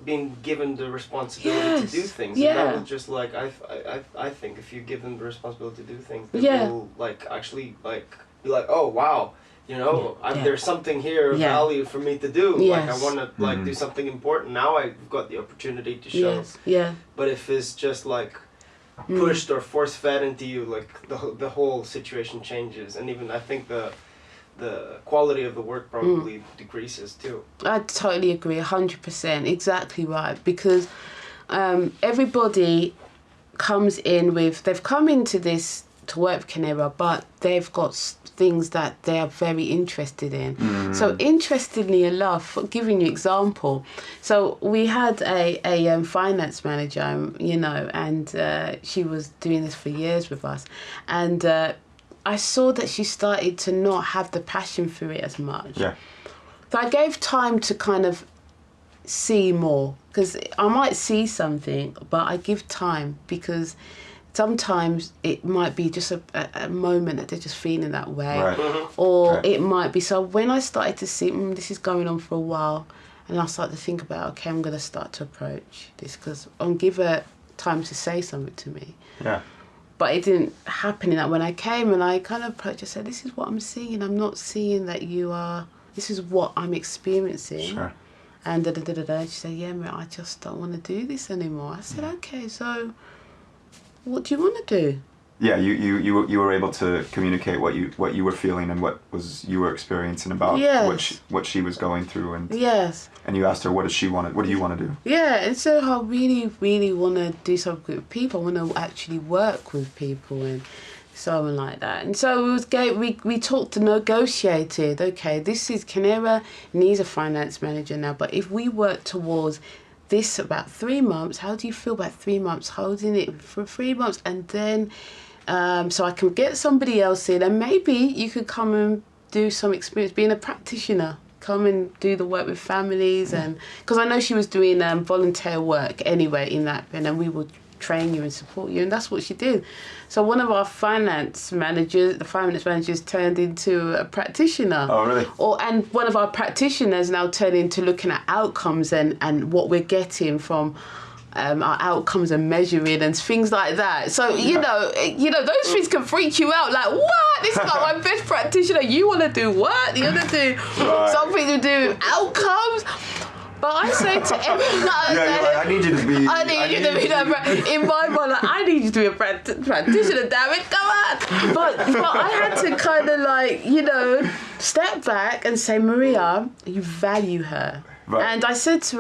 being given the responsibility to do things. And that was just like, I think if you give them the responsibility to do things, they will actually be like, oh wow, you know, there's something here of value for me to do. Like, I want to do something important. Now I've got the opportunity to show. But if it's just like pushed or force fed into you, like the whole situation changes, and even I think the quality of the work probably decreases too. I totally agree, 100%, exactly right, because everybody they've come into this to work with Kineara, but they've got things that they are very interested in. So interestingly enough, giving you example, so we had a finance manager, you know, and she was doing this for years with us, and I saw that she started to not have the passion for it as much. So I gave time to kind of see more, because I might see something, but I give time, because sometimes it might be just a moment that they're just feeling that way, or it might be. So when I started to see this is going on for a while, and I started to think about, okay, I'm going to start to approach this, because I'll give her time to say something to me. Yeah. But it didn't happen in that. When I came and I kind of approached, I said, this is what I'm seeing. I'm not seeing that you are, this is what I'm experiencing. Sure. And She said, yeah, mate, I just don't want to do this anymore. I said, okay, so what do you want to do? Yeah, you were able to communicate what you were feeling and what you were experiencing about what she was going through, and and you asked her, what does she want? What do you want to do? Yeah, and so I really want to do something with people. I want to actually work with people and so on like that. And so we talked and negotiated. Okay, this is Kineara needs a finance manager now, but if we work towards this about 3 months, how do you feel about 3 months holding it for 3 months, and then so I can get somebody else in, and maybe you could come and do some experience being a practitioner, come and do the work with families, and because I know she was doing volunteer work anyway in that, and then we would train you and support you, and that's what she did. So one of our finance managers turned into a practitioner. Oh, really? And one of our practitioners now turned into looking at outcomes and what we're getting from our outcomes and measuring and things like that. So you know those things can freak you out. Like, what? This is like my best practitioner. You want to do what? You want to do something to do with outcomes? But I say to everyone, I need you to be. I need you to be that. In my mind, like, I need you to be a practitioner. Damn it, come on! But I had to kind of step back and say, Maria, you value her. Right. And I said to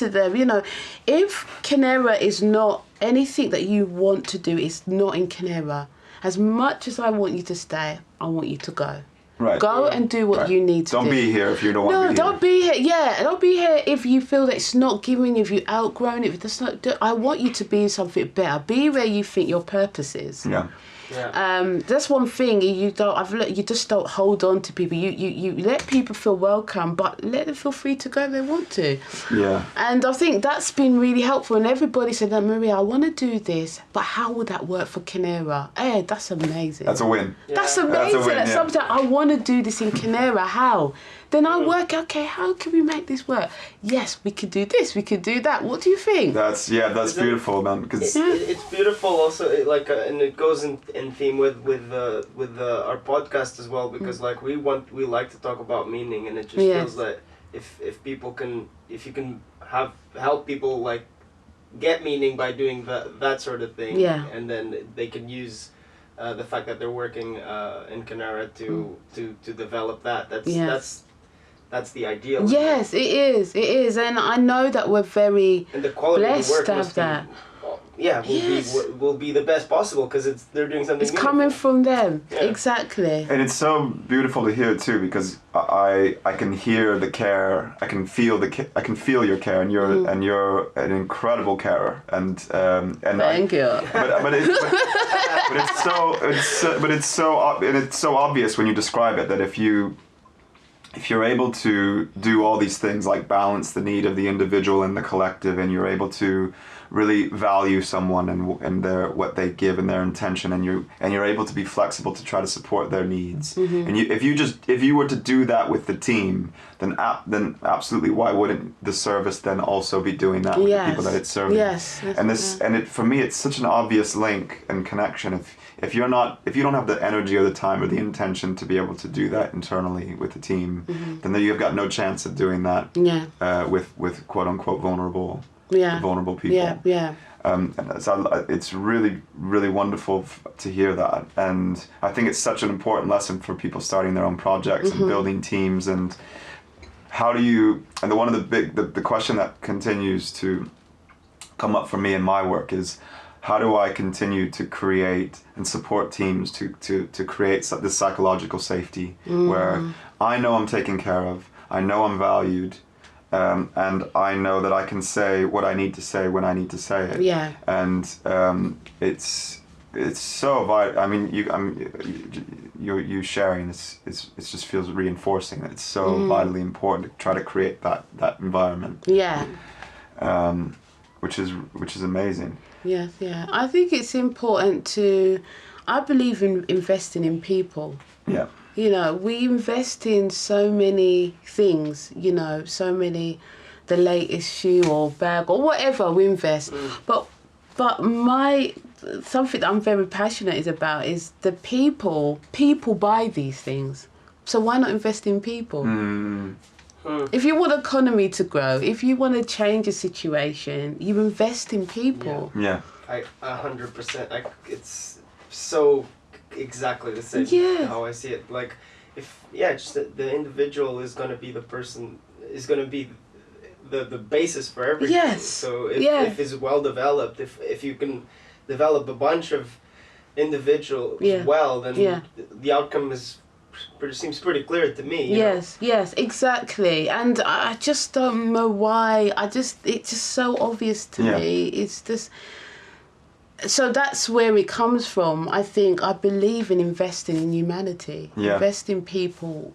them, if Kineara is not anything that you want to do, it's not in Kineara. As much as I want you to stay, I want you to go. Right. Go and do what you need to do. Don't be here if you don't want to be here. No, don't be here. Yeah, don't be here if you feel that it's not giving you, if you've outgrown it. If it's not, I want you to be something better. Be where you think your purpose is. Yeah. Yeah. That's one thing you just don't hold on to people. You let people feel welcome, but let them feel free to go if they want to. Yeah. And I think that's been really helpful. And everybody said that, Maria, I want to do this, but how would that work for Kineara? Hey, that's amazing. That's a win. Yeah. That's amazing. That's sometimes I want to do this in Kineara. How? Then I work, okay, how can we make this work? Yes, we could do this, we could do that. What do you think? That's beautiful, man. Cause it's beautiful also, and it goes in theme with our podcast as well, because we like to talk about meaning, and it just feels like if you can help people get meaning by doing that sort of thing, and then they can use the fact that they're working in Kineara to develop that. That's the ideal. Yes, it is, and I know that we're very and the quality blessed of the work to have that. Will be the best possible, because they're doing something. It's coming from them, exactly. And it's so beautiful to hear too, because I can hear the care, I can feel your care, and you're an incredible carer, and thank you. But it's so obvious when you describe it that if you're able to do all these things, like balance the need of the individual and the collective, and you're able to really value someone and their what they give and their intention, and you're able to be flexible to try to support their needs. Mm-hmm. And if you were to do that with the team, then absolutely, why wouldn't the service then also be doing that with the people that it's serving? Yes. For me, it's such an obvious link and connection. If you don't have the energy or the time or the intention to be able to do that internally with the team, then you've got no chance of doing that with quote unquote vulnerable people. So it's really, really wonderful to hear that, and I think it's such an important lesson for people starting their own projects and building teams. And how do you? And the question that continues to come up for me in my work is, how do I continue to create and support teams to create this psychological safety where I know I'm taken care of, I know I'm valued, and I know that I can say what I need to say when I need to say it. Yeah. And it's it's so vital. I mean, you sharing it just feels reinforcing that it's so vitally important to try to create that environment. Yeah. Which is amazing. Yes, yeah. I think it's important to. I believe in investing in people. Yeah. You know, we invest in so many things. You know, so many, the latest shoe or bag or whatever we invest. But something that I'm very passionate about is the people. People buy these things, so why not invest in people? If you want economy to grow, if you want to change a situation, you invest in people. Yeah. I 100%. It's so exactly the same. Yeah. How I see it. Like, just the individual is gonna be the person. Is gonna be the basis for everything. Yes. So if it's well developed, if you can develop a bunch of individuals well, then the outcome seems pretty clear to me. You know? Yes, exactly. And I just don't know why. It's just so obvious to me. It's just. So that's where it comes from. I think I believe in investing in humanity. Yeah. Invest in people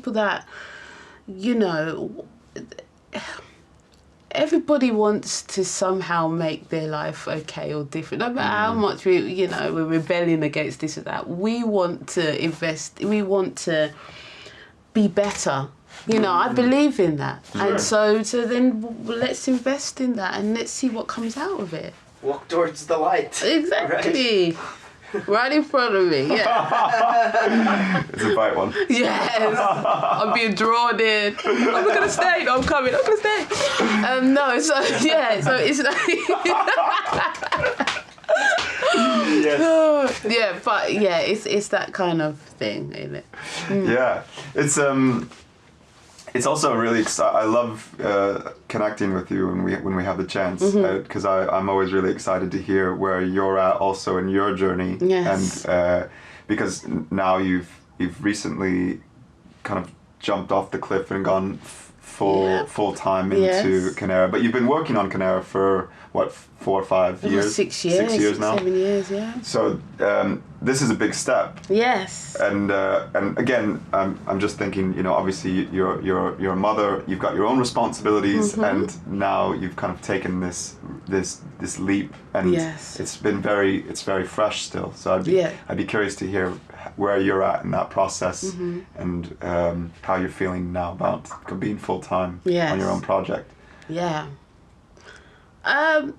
that, you know, everybody wants to somehow make their life okay or different. No matter how much we're rebelling against this or that. We want to invest. We want to be better. You know, I believe in that. Sure. And so then let's invest in that and let's see what comes out of it. Walk towards the light. Exactly. Right in front of me, yeah. It's a bright one. Yes. I'm being drawn in. I'm not going to stay. No, I'm coming. I'm going to stay. No, so it's like... Yes. Yeah, but it's that kind of thing, isn't it? Yeah. It's also really exciting. I love connecting with you when we have the chance, because I'm always really excited to hear where you're at also in your journey. Yes. And because now you've recently kind of jumped off the cliff and gone full time into Kineara, but you've been working on Kineara for what, 4 or 5 years? 6 years. 6 years now. 7 years, yeah. So this is a big step. Yes. And again, I'm just thinking, you know, obviously you're a mother, you've got your own responsibilities, and now you've kind of taken this leap, and it's very fresh still. So I'd be curious to hear where you're at in that process, and how you're feeling now about being full time on your own project. Yeah. I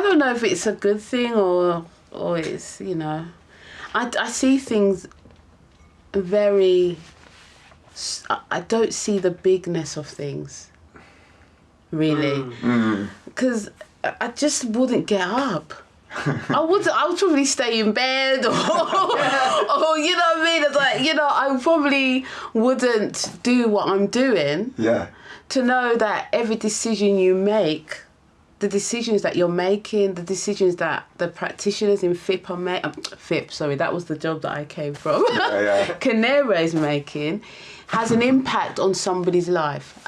don't know if it's a good thing or it's, you know, I see things very, I don't see the bigness of things, really, because I just wouldn't get up. I would probably stay in bed or you know what I mean? It's like, you know, I probably wouldn't do what I'm doing. Yeah. To know that every decision you make, the decisions that you're making, the decisions that the practitioners in FIP are making, that was the job that I came from, Kineara is making, has an impact on somebody's life.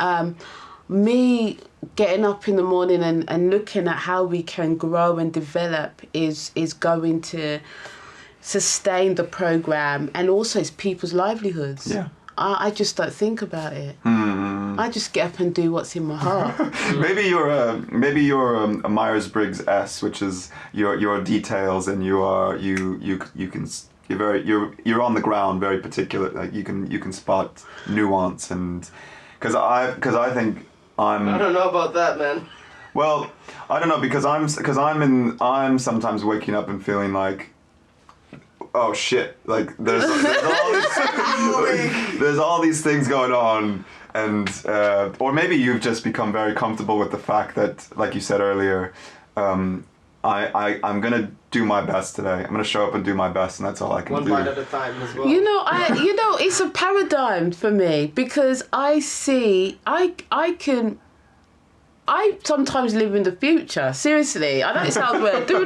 Me getting up in the morning and looking at how we can grow and develop is going to sustain the program, and also it's people's livelihoods. Yeah. I just don't think about it. I just get up and do what's in my heart. Maybe you're a Myers-Briggs S, which is your details, and you're on the ground, very particular. Like you can spot nuance, and because I think I don't know about that, man. Well, I don't know, because I'm sometimes waking up and feeling like, oh shit, like there's all these things going on, and or maybe you've just become very comfortable with the fact that, like you said earlier, I'm gonna do my best today. I'm gonna show up and do my best, and that's all I can do. One bite at a time as well. You know, it's a paradigm for me, because I sometimes live in the future. Seriously, I know it sounds weird, but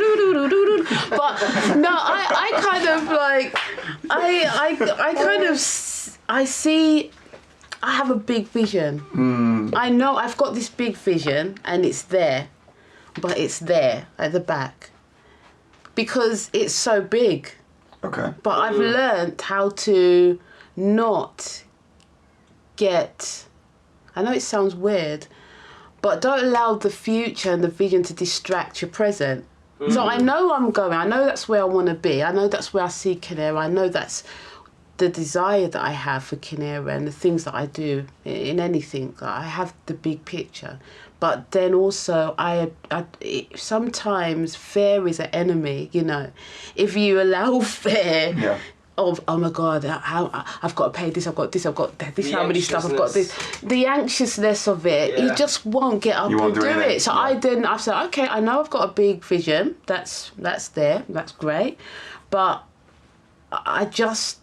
no, I have a big vision. I know I've got this big vision, and it's there, but it's there at the back. because it's so big. Okay. But I've learned how to not get... I know it sounds weird, but don't allow the future and the vision to distract your present. So I know I'm going. I know that's where I want to be. I know that's where I see Kineara. I know that's the desire that I have for Kineara and the things that I do in anything. I have the big picture. But then also, sometimes fear is an enemy, you know. If you allow fear of, oh my God, I've got to pay this, I've got this, I've got this, how many stuff, I've got this. The anxiousness of it, you just won't get up and do it. So I've said, okay, I know I've got a big vision. That's there, that's great. But I just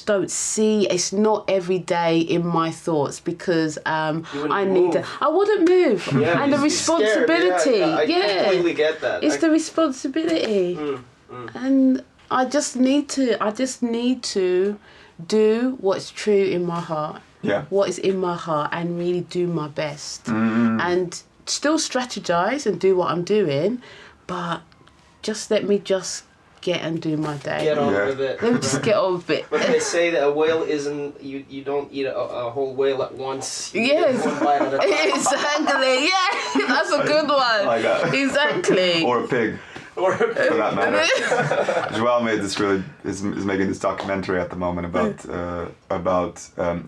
don't see, it's not every day in my thoughts because I wouldn't move. Yeah, and the responsibility. I completely get that. It's the responsibility. And I just need to do what's true in my heart. Yeah. What is in my heart and really do my best. And still strategize and do what I'm doing, but just let me just get and do my day. Get on with it. Let me just get on with it. But they say that a whale isn't, you don't eat a whole whale at once. You Yes. get one bite at a time. Exactly. Yeah. That's a good one. Like that. Exactly. Or a pig. Or For that matter. Joel made this is making this documentary at the moment about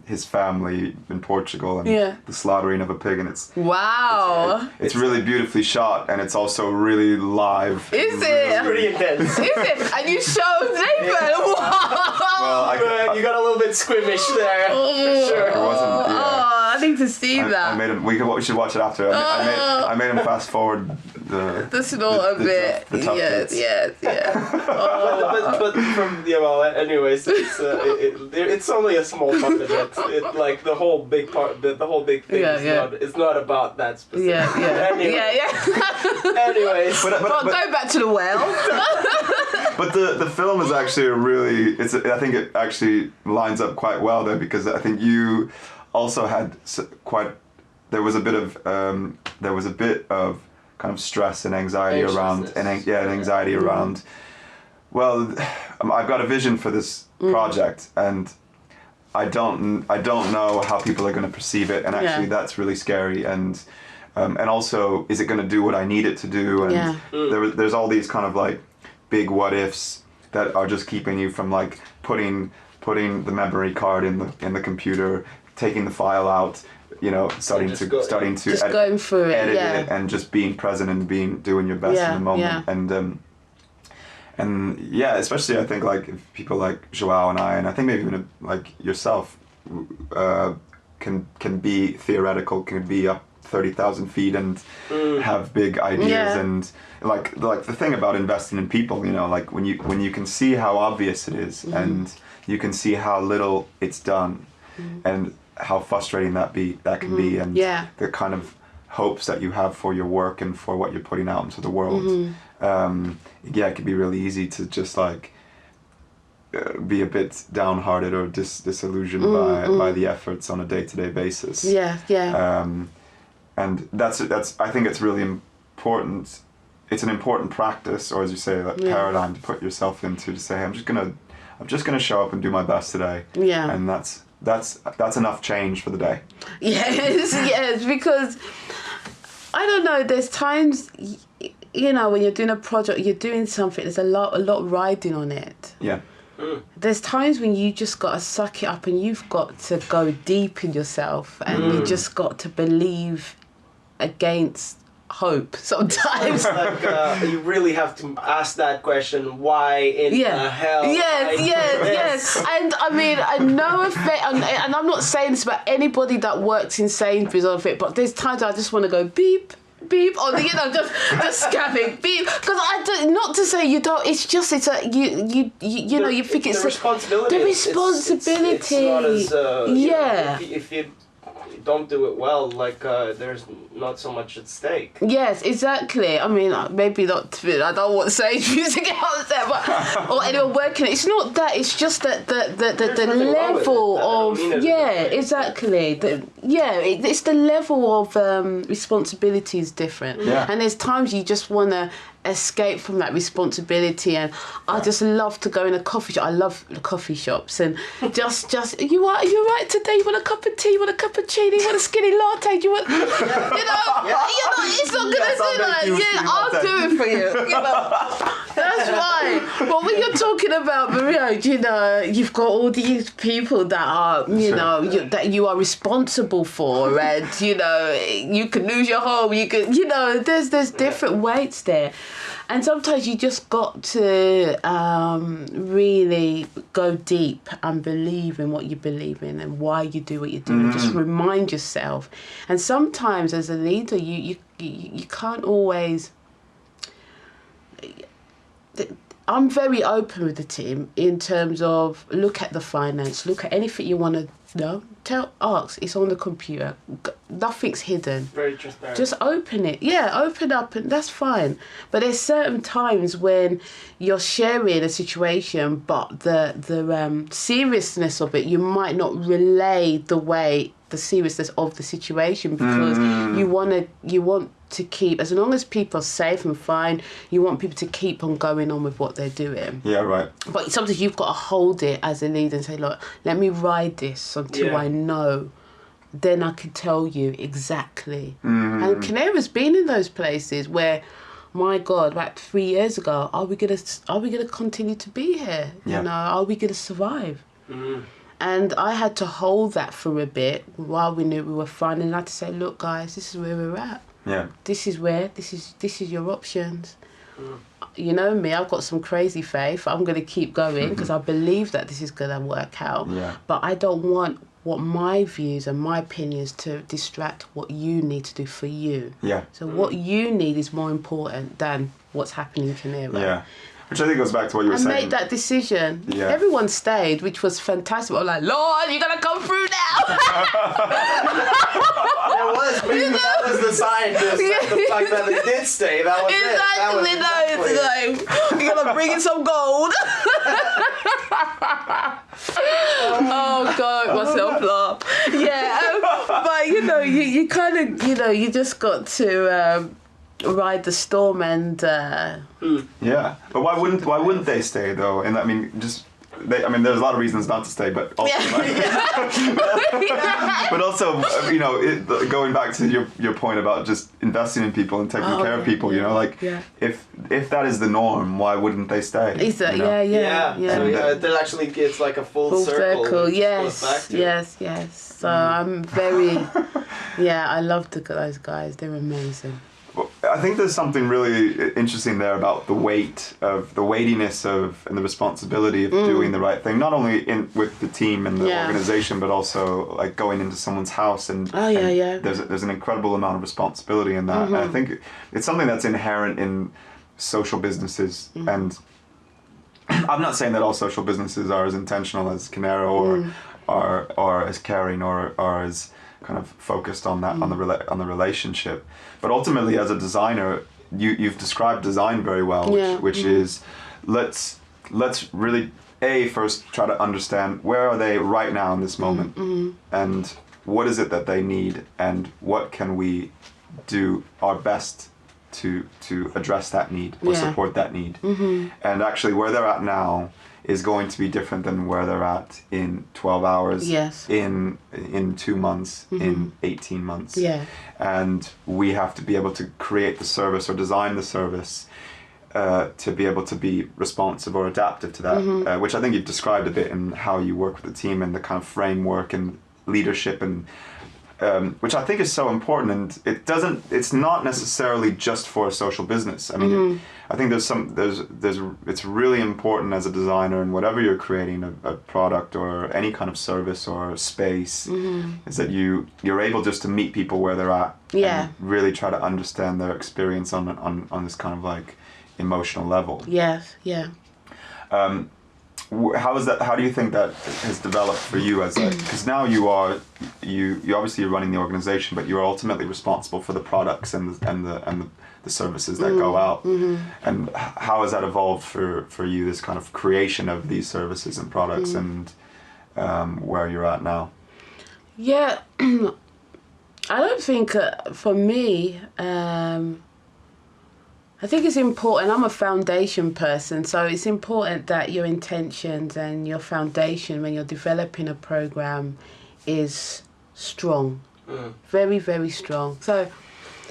his family in Portugal and the slaughtering of a pig, and Wow. it's really beautifully shot, and it's also really live. Is it? pretty intense. Is it? And you showed Nathan. Wow. Well, You got a little bit squeamish there. For sure. It wasn't. Yeah. Oh, I need to see I that. made him. We should watch it after. I made him fast forward That's not a bit. the tough bits. Yes. But from anyways, it's only a small part of it. Like the whole big part, the whole big thing is not about that specific. Yeah. Anyways, But go back to the whale. But the film is actually I think it actually lines up quite well there, because I think you also had there was a bit of kind of stress and anxiety around anxiety around. Well, I've got a vision for this project, and I don't know how people are going to perceive it, and actually that's really scary. And also, is it going to do what I need it to do? And there's all these kind of like big what ifs that are just keeping you from like putting the memory card in the computer, taking the file out, you know, starting to going through it, edit it, and just being present and doing your best in the moment. And especially I think like if people like Joao and I think maybe even like yourself can be theoretical, can be up 30,000 feet and have big ideas, and like the thing about investing in people, you know, like when you can see how obvious it is, and you can see how little it's done, and how frustrating that can be, and the kind of hopes that you have for your work and for what you're putting out into the world. It can be really easy to just like be a bit downhearted or disillusioned by the efforts on a day-to-day basis. And that's I think it's really important. It's an important practice, or as you say, that paradigm to put yourself into, to say, hey, I'm just gonna show up and do my best today. And that's enough change for the day. Yes, because I don't know, there's times, you know, when you're doing a project, you're doing something, there's a lot riding on it. There's times when you just got to suck it up, and you've got to go deep in yourself, and you just got to believe against hope sometimes. Like you really have to ask that question, why in the hell? Yes. And I mean, no offense, and I'm not saying this about anybody that works in Sainsbury's or anything, but there's times I just want to go beep, or just scabbing beep, because not to say you don't. It's just you know, you think it's the responsibility. The responsibility. It's not as if you don't do it well, like there's not so much at stake. Yes, exactly. I mean, maybe not. I don't want Sainsbury's to get upset, but or anyone working. It's not that. It's just that the level of exactly. It's the level of responsibility is different. And there's times you just want to escape from that responsibility, and I just love to go in a coffee shop. I love the coffee shops, and just you're right today. You want a cup of tea? You want a cappuccino? You want a skinny latte? Do you want it's not gonna do that. Yeah, I'll do it for you. That's right. But when you're talking about Maria, you've got all these people that are that you are responsible for, and you can lose your home. You can there's different weights there. And sometimes you just got to really go deep and believe in what you believe in and why you do what you do. And just remind yourself. And sometimes as a leader, you can't always... I'm very open with the team in terms of look at the finance, look at anything you want to know. Ask. It's on the computer. Nothing's hidden. Very transparent. Just open it. Yeah, open up, and that's fine. But there's certain times when you're sharing a situation, but the seriousness of it, you might not relay the seriousness of the situation, because you want to keep, as long as people are safe and fine, you want people to keep on going on with what they're doing. Yeah, right. But sometimes you've got to hold it as a leader and say, look, let me ride this until I know. Then I can tell you exactly. And Kineara's been in those places where, my God, about 3 years ago, are we gonna continue to be here? Yeah. Are we gonna survive? And I had to hold that for a bit while we knew we were fine, and I had to say, look, guys, this is where we're at. Yeah. This is your options. You know me, I've got some crazy faith. I'm going to keep going because I believe that this is going to work out. Yeah. But I don't want my views and my opinions to distract what you need to do for you. Yeah. So what you need is more important than what's happening in Kineara. Yeah. Which I think goes back to what you were saying. I made that decision. Yeah. Everyone stayed, which was fantastic. I'm like, Lord, you're going to come through now. That was the sign. Just the fact that they did stay. That was it. You're going to bring in some gold. Oh, God, myself laugh. Yeah, but, you kind of, you just got to... ride the storm and yeah, but why wouldn't they stay though? And there's a lot of reasons not to stay, but also, but also going back to your point about just investing in people and taking care of people, if that is the norm, why wouldn't they stay? They'll actually it's like a full circle. Yes. So I'm very I love those guys. They're amazing. I think there's something really interesting there about the weightiness and the responsibility of doing the right thing, not only with the team and the organization, but also like going into someone's house and there's an incredible amount of responsibility in that. And I think it's something that's inherent in social businesses, and I'm not saying that all social businesses are as intentional as Kineara or as caring or as kind of focused on that on the relationship, but ultimately as a designer, you've described design very well, which is let's really first try to understand where are they right now in this moment, and what is it that they need, and what can we do our best to address that need or support that need, and actually where they're at now is going to be different than where they're at in 12 hours, in 2 months, in 18 months. Yeah. And we have to be able to create the service or design the service to be able to be responsive or adaptive to that, which I think you've described a bit in how you work with the team and the kind of framework and leadership, and which I think is so important. And it's not necessarily just for a social business. I mean, I think it's really important as a designer, and whatever you're creating, a product or any kind of service or space, is that you're able just to meet people where they're at, and really try to understand their experience on this kind of like emotional level. Yes, yeah. How is that? How do you think that has developed for you as because now you obviously you're running the organization, but you're ultimately responsible for the products and the services that go out. And how has that evolved for you, this kind of creation of these services and products, and where you're at now? Yeah, I don't think for me I think it's important. I'm a foundation person, so it's important that your intentions and your foundation when you're developing a program is strong. Very, very strong. So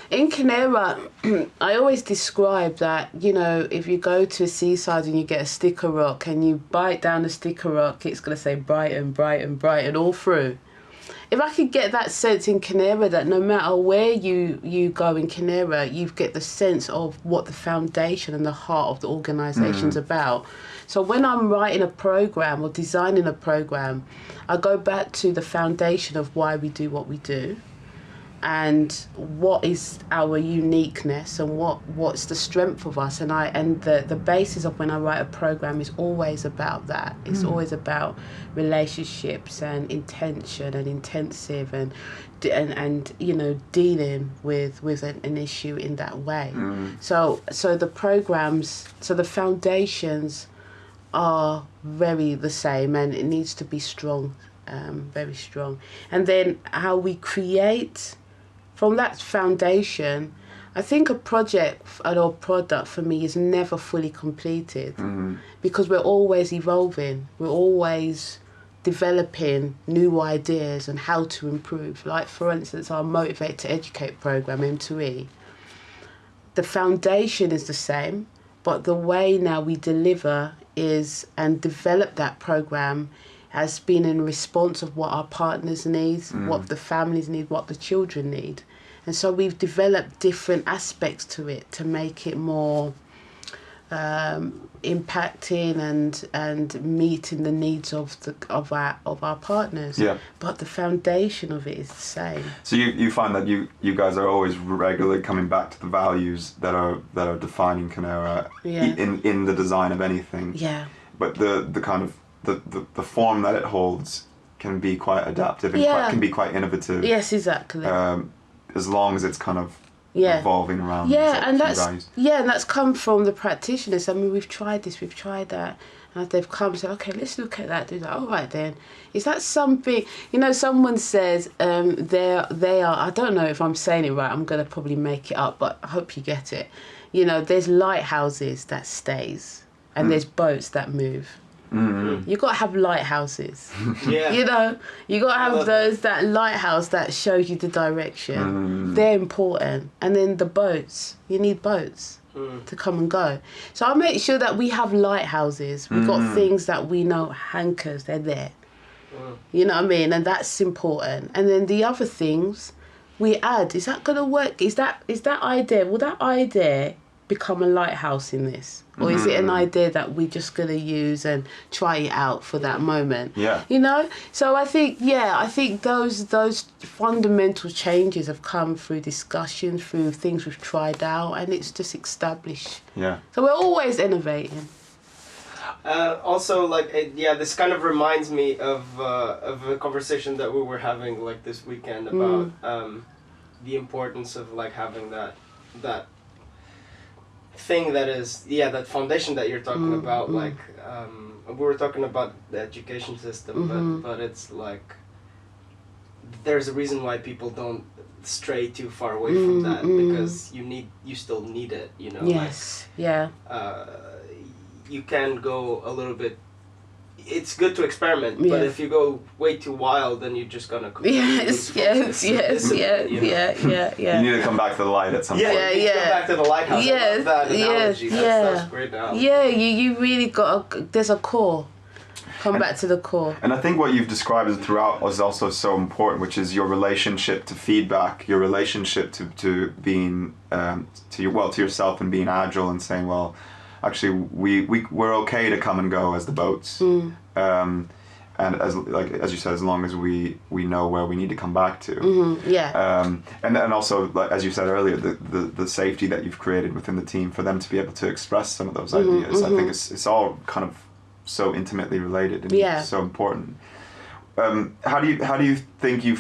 in Kineara, I always describe that, you know, if you go to a seaside and you get a sticker rock and you bite down the sticker rock, it's going to say Brighton, Brighton, Brighton all through. If I could get that sense in Kineara that no matter where you go in Kineara, you get the sense of what the foundation and the heart of the organisation's about. So when I'm writing a programme or designing a programme, I go back to the foundation of why we do what we do and what is our uniqueness and what's the strength of us. And the basis of when I write a programme is always about that. It's always about relationships and intention and intensive and you know, dealing with an issue in that way. So the programmes, so the foundations are very the same, and it needs to be strong, very strong. And then how we create from that foundation, I think a project or product for me is never fully completed because we're always evolving, we're always developing new ideas and how to improve. Like, for instance, our Motivate to Educate programme, M2E, the foundation is the same, but the way now we deliver is and develop that programme has been in response of what our partners need, what the families need, what the children need. And so we've developed different aspects to it to make it more impacting and meeting the needs of our partners. Yeah. But the foundation of it is the same. So you find that you guys are always regularly coming back to the values that are defining Kineara in the design of anything. Yeah. But the kind of the form that it holds can be quite adaptive and can be quite innovative. Yes, exactly. As long as it's kind of evolving around and these values. And that's come from the practitioners. I mean, we've tried this, we've tried that, and they've come and said, okay, let's look at that. Do that. All right then, is that something? You know, someone says they are. I don't know if I'm saying it right. I'm gonna probably make it up, but I hope you get it. You know, there's lighthouses that stays, and there's boats that move. You got to have lighthouses. You know, you got to have that lighthouse that shows you the direction. They're important. And then the boats, you need boats to come and go. So I make sure that we have lighthouses. We've got things that we know, anchors, they're there. You know what I mean? And that's important. And then the other things we add, is that going to work? Is that idea, will that idea become a lighthouse in this? Or is it an idea that we're just going to use and try it out for that moment? Yeah. You know? So I think those fundamental changes have come through discussion, through things we've tried out, and it's just established. Yeah. So we're always innovating. Also, this kind of reminds me of a conversation that we were having like this weekend about the importance of like having that thing that is that foundation that you're talking about. Like we were talking about the education system, but it's like there's a reason why people don't stray too far away from that, because you still need it, you know. Yes. You can go a little bit. It's good to experiment, but if you go way too wild, then you're just gonna. Yes. You You need to come back to the light at some point. You need to come back to the lighthouse. I love that analogy. That's a great analogy. Yeah, you really got there's a core. Come back to the core. And I think what you've described throughout is also so important, which is your relationship to feedback, your relationship to being to yourself and being agile and saying, well, actually we're okay to come and go as the boats, and as you said, as long as we know where we need to come back to. And also, like, as you said earlier, the safety that you've created within the team for them to be able to express some of those ideas. I think it's all kind of so intimately related and so important. How do you think you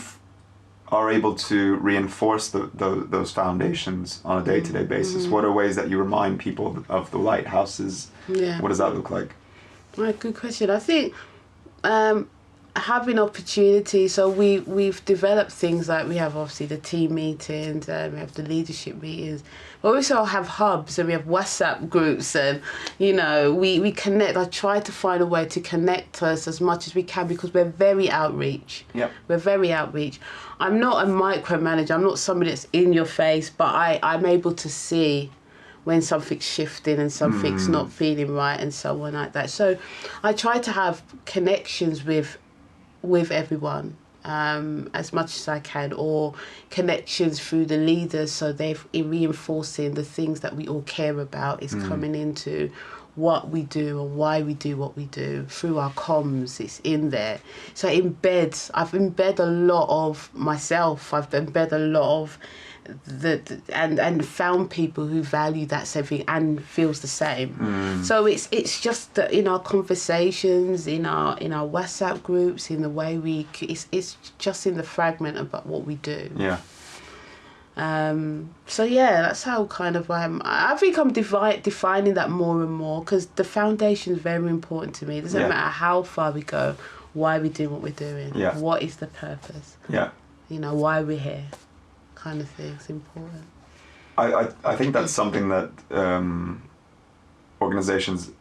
are able to reinforce those foundations on a day-to-day basis? What are ways that you remind people of the lighthouses? What does that look like? Right, good question. I think having opportunity. So we've developed things like we have obviously the team meetings and we have the leadership meetings, but we also have hubs and we have WhatsApp groups, and you know we connect. I try to find a way to connect us as much as we can because we're very outreach. Yep. We're very outreach. I'm not a micromanager. I'm not somebody that's in your face, but I'm able to see when something's shifting and something's not feeling right and so on like that. So I try to have connections with everyone as much as I can, or connections through the leaders, so they're reinforcing the things that we all care about is coming into what we do and why we do what we do through our comms. It's in there. So I've embedded a lot of myself. I've embedded a lot of and found people who value that same thing and feels the same. So it's just that in our conversations, in our WhatsApp groups, in the way it's just in the fragment about what we do. Yeah. So yeah, that's how kind of I think I'm defining that more and more, because the foundation is very important to me. It doesn't matter how far we go, why we do what we're doing. Yeah. What is the purpose? Yeah. You know, why we're here, kind of thing. It's important. I think that's something that organizations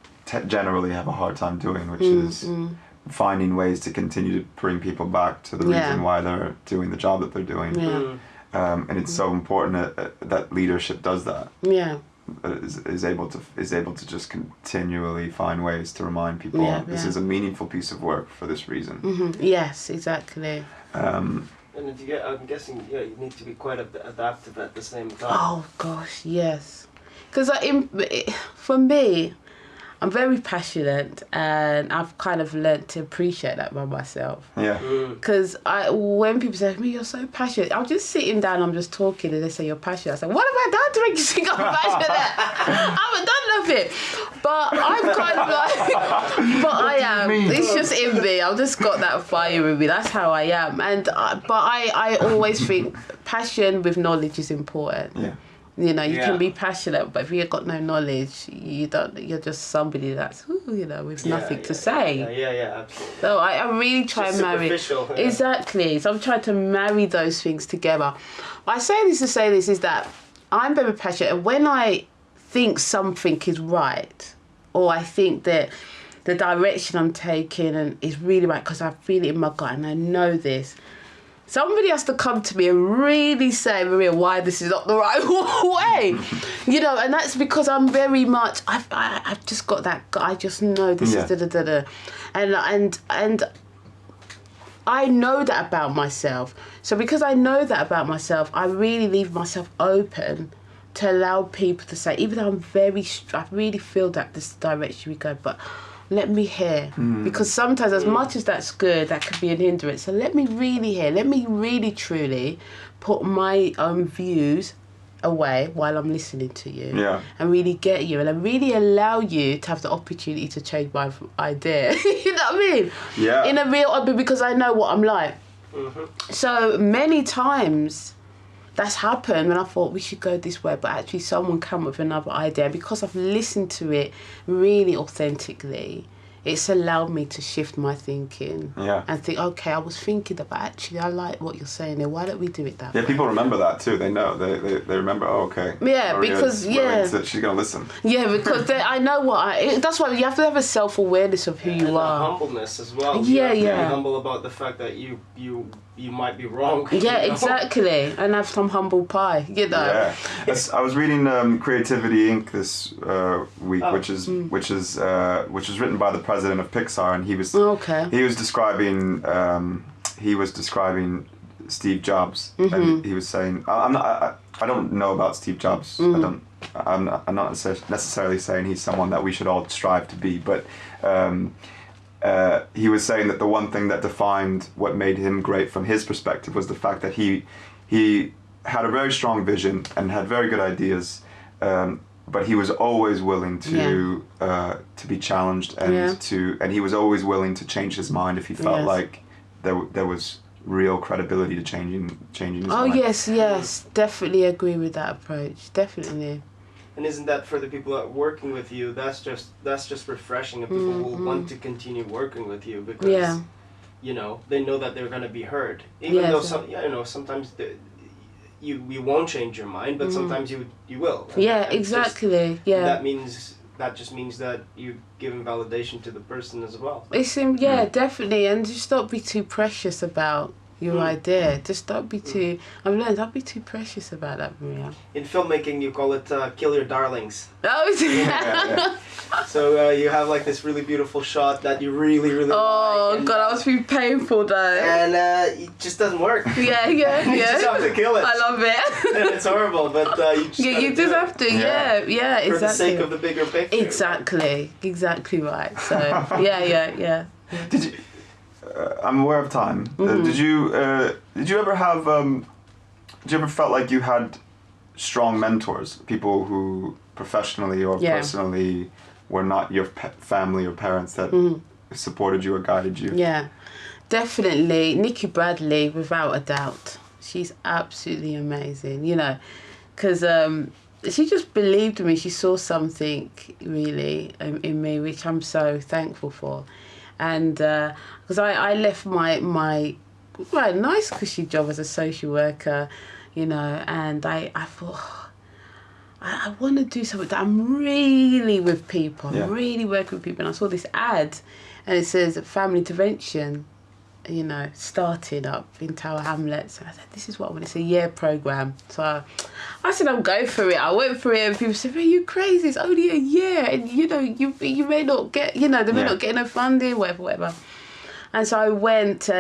generally have a hard time doing, which is finding ways to continue to bring people back to the reason why they're doing the job that they're doing. Yeah. And it's so important that leadership does that. Yeah. Is able to just continually find ways to remind people this is a meaningful piece of work for this reason. Mm-hmm. Yes, exactly. And I'm guessing you need to be quite adaptive at the same time. Oh gosh, yes. Because for me, I'm very passionate, and I've kind of learnt to appreciate that by myself. Yeah. Because when people say to me, "You're so passionate," I'm just sitting down, I'm just talking, and they say, "You're passionate." I say, "What have I done to make you think I'm passionate?" I haven't done nothing. But I'm kind of like, but I am. It's just in me. I've just got that fire in me. That's how I am. And but I always think passion with knowledge is important. Yeah. You know, you can be passionate, but if you've got no knowledge, you're just somebody that's, with nothing to say. Yeah, absolutely. So I really try and marry. Exactly. So I'm trying to marry those things together. I say this to say this is that I'm very passionate, and when I think something is right, or I think that the direction I'm taking and is really right because I feel it in my gut and I know this, somebody has to come to me and really say, "Maria, why this is not the right way?" And that's because I'm very much, I've just got that, I just know this is da-da-da-da. And I know that about myself. So because I know that about myself, I really leave myself open to allow people to say, even though I really feel that this direction we go, but let me hear. Because sometimes, as much as that's good, that could be an hindrance. So let me really hear. Let me really, truly put my own views away while I'm listening to you. Yeah. And really get you. And I really allow you to have the opportunity to change my idea. You know what I mean? Yeah. In a real, because I know what I'm like. Mm-hmm. So many times that's happened when I thought we should go this way, but actually someone came with another idea. Because I've listened to it really authentically, it's allowed me to shift my thinking and think, okay, I was thinking that, but actually I like what you're saying there. Why don't we do it that way? Yeah, people remember that too. They know. They remember, okay. Yeah, Maria's because, that she's going to listen. Yeah, because I know that's why you have to have a self-awareness of who you are. Humbleness as well. Yeah, you have to be humble about the fact that you might be wrong. Yeah, exactly. And have some humble pie, Yeah. I was reading Creativity Inc. this week, which was written by the president of Pixar, and he was describing Steve Jobs, and he was saying, I don't know about Steve Jobs. I'm not necessarily saying he's someone that we should all strive to be, but he was saying that the one thing that defined what made him great from his perspective was the fact that he had a very strong vision and had very good ideas, but he was always willing to be challenged and he was always willing to change his mind if he felt like there was real credibility to changing his mind. Oh yes, definitely agree with that approach, definitely. And isn't that for the people that are working with you? That's just refreshing, and people will want to continue working with you because you know, they know that they're going to be heard. Even though sometimes you won't change your mind, but sometimes you will. And exactly. That just means that you're giving validation to the person as well. It's definitely, and just don't be too precious about your idea. Just don't be too. I've learned don't be too precious about that, Maria. In filmmaking, you call it kill your darlings. Oh, So you have like this really beautiful shot that you really like. Oh God, that must be painful though. And it just doesn't work. Yeah. You just have to kill it. I love it. And it's horrible, but you just have to. Yeah, exactly. For the sake of the bigger picture. Exactly right. So yeah. Did you? I'm aware of time. Did you ever have? Did you ever felt like you had strong mentors, people who professionally or personally were not your family or parents that supported you or guided you? Yeah, definitely. Nikki Bradley, without a doubt. She's absolutely amazing, you know, because she just believed in me. She saw something really in me, which I'm so thankful for. And because I left my quite nice cushy job as a social worker, you know, and I thought, I want to do something that I'm really with people, I'm really working with people. And I saw this ad and it says family intervention, you know, starting up in Tower Hamlets. And I said, this is what I want. It's a year programme. So I said, I'll go for it. I went for it and people said, are you crazy? It's only a year. And, you know, you may not get, you know, they may not get no funding, whatever. And so I went to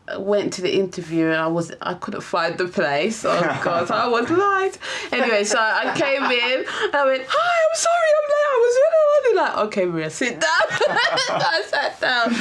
the interview and I couldn't find the place. Oh God, I was lied. Anyway, so I came in and I went, hi, I'm sorry I'm late. I was really like, okay, Maria, sit down. I sat down.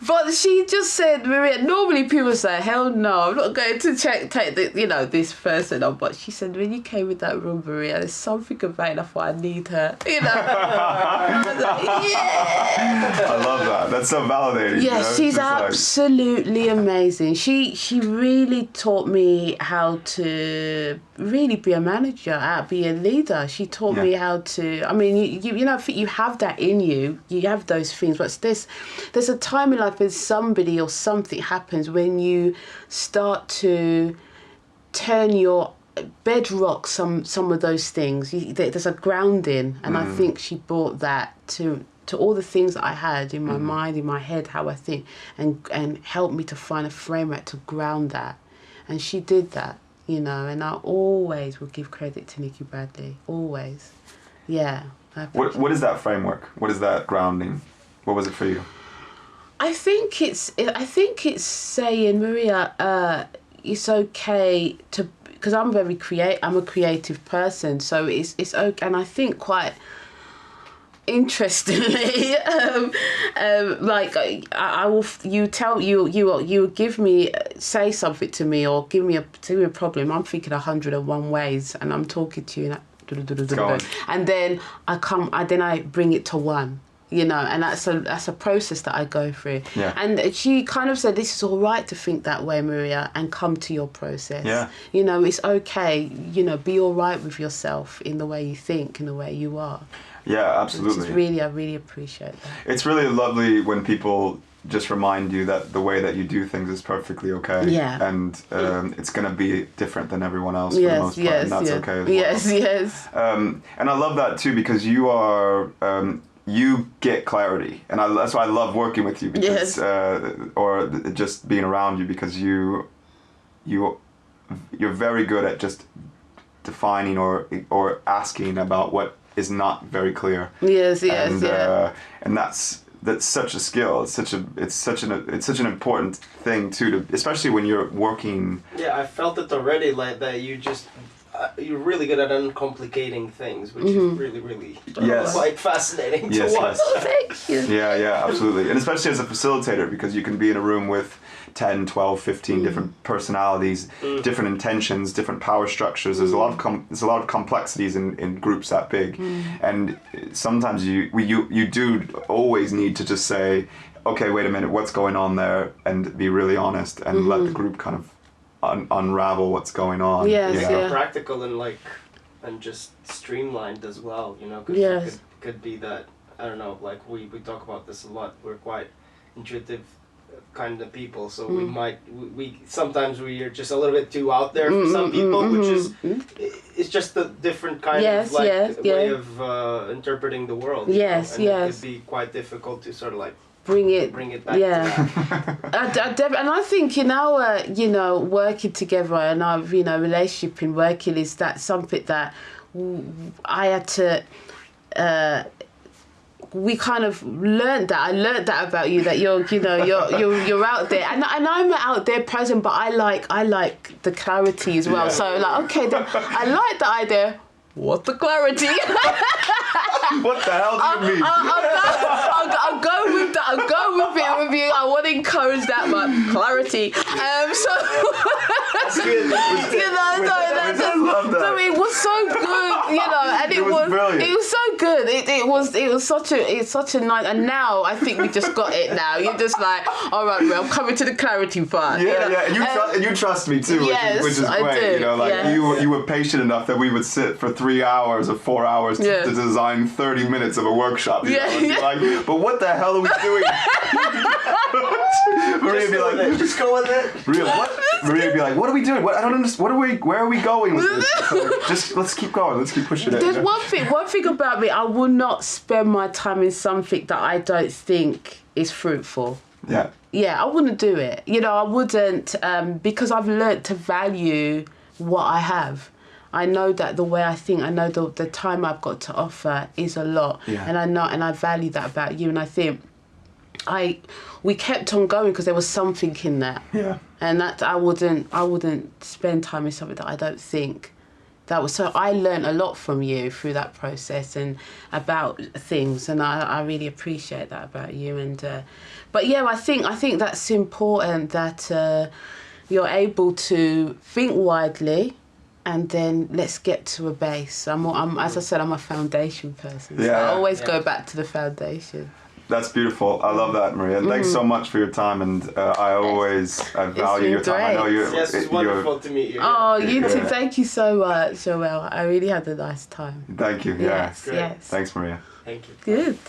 But she just said, Maria, normally people say, hell no, I'm not going to take this person on. But she said, when you came in that room, Maria, there's something about it. I thought, I need her. You know. I was like, yeah. I love that. That's so validating. Yeah, you know? she's absolutely amazing. She really taught me how to really be a manager, be a leader. She taught me how to. I mean, you know, you have that in you. You have those things, but there's a time in life when somebody or something happens when you start to turn your bedrock some of those things. There's a grounding, and I think she brought that to all the things that I had in my mind, in my head, how I think, and helped me to find a framework to ground that. And she did that, you know, and I always will give credit to Nikki Bradley, always. Yeah. What is that framework? What is that grounding? What was it for you? I think it's saying, Maria, it's okay to, because I'm I'm a creative person, so it's okay, and I think quite interestingly, like I will, you give me, say something to me or give me a problem. I'm thinking 101 ways, and I'm talking to you, and then I bring it to one. You know, and that's a process that I go through. Yeah. And she kind of said, this is all right to think that way, Maria, and come to your process. Yeah. You know, it's okay, you know, be all right with yourself in the way you think, in the way you are. Yeah, absolutely. I really appreciate that. It's really lovely when people just remind you that the way that you do things is perfectly okay. Yeah. And it's going to be different than everyone else for the most part, and that's okay as well. Yes. And I love that too, because you are... you get clarity, and that's why I love working with you, because or just being around you, because you're very good at just defining or asking about what is not very clear. And that's such a skill. It's such an important thing too, especially when you're working. Yeah, I felt it already, like that. You're really good at uncomplicating things, which is really quite fascinating to watch. Thank you. Yeah, absolutely. And especially as a facilitator, because you can be in a room with 10, 12, 15 different personalities, different intentions, different power structures. There's a lot of complexities in groups that big. And sometimes you do always need to just say, okay, wait a minute, what's going on there? And be really honest and let the group kind of unravel what's going on. Practical and just streamlined as well, you know, because it could be that, I don't know, like we talk about this a lot, we're quite intuitive kind of people, so we sometimes we are just a little bit too out there for some people, which is it's just a different kind of way of interpreting the world. Yes, you know? And it could be quite difficult to sort of like bring it back. Yeah, and I think in our working together and our relationship in working is that something that I had to. We kind of learned that. I learned that about you, that you're out there, and I'm out there present, but I like the clarity as well. So like, okay, then I like the idea. What the clarity? What the hell do you mean? I'll go with that. I'll go with it with you. I want to encourage that, but clarity. So That's good. so it was so good, and it was brilliant. It was so good. It was such a nice. And now I think we just got it. Now you're just like, all right, well, I'm coming to the clarity part. Yeah, and you trust me too, which is I great. do. You were patient enough that we would sit for 3 hours or 4 hours to design 30 minutes of a workshop. Like, but what the hell are we doing? Maria would be like, just go with it. Maria would be like, what are we doing? I don't understand. Where are we going with this? Like, just let's keep going. Let's keep pushing it. There's one thing about me. I will not spend my time in something that I don't think is fruitful. Yeah. Yeah, I wouldn't do it. I wouldn't because I've learnt to value what I have. I know that the way I think, I know the time I've got to offer is a lot, and I value that about you. And I think we kept on going because there was something in that. Yeah. And that I wouldn't spend time with something that I don't think that was. So I learned a lot from you through that process and about things, and I really appreciate that about you. And but yeah, I think that's important that you're able to think widely. And then let's get to a base. As I said, I'm a foundation person. So I always go back to the foundation. That's beautiful. I love that, Maria. Thanks so much for your time, and I value your time. Great. I know you. Yes, it's wonderful to meet you. Oh, you too. Thank you so much, Joel. I really had a nice time. Thank you. Yes. Thanks, Maria. Thank you. Good.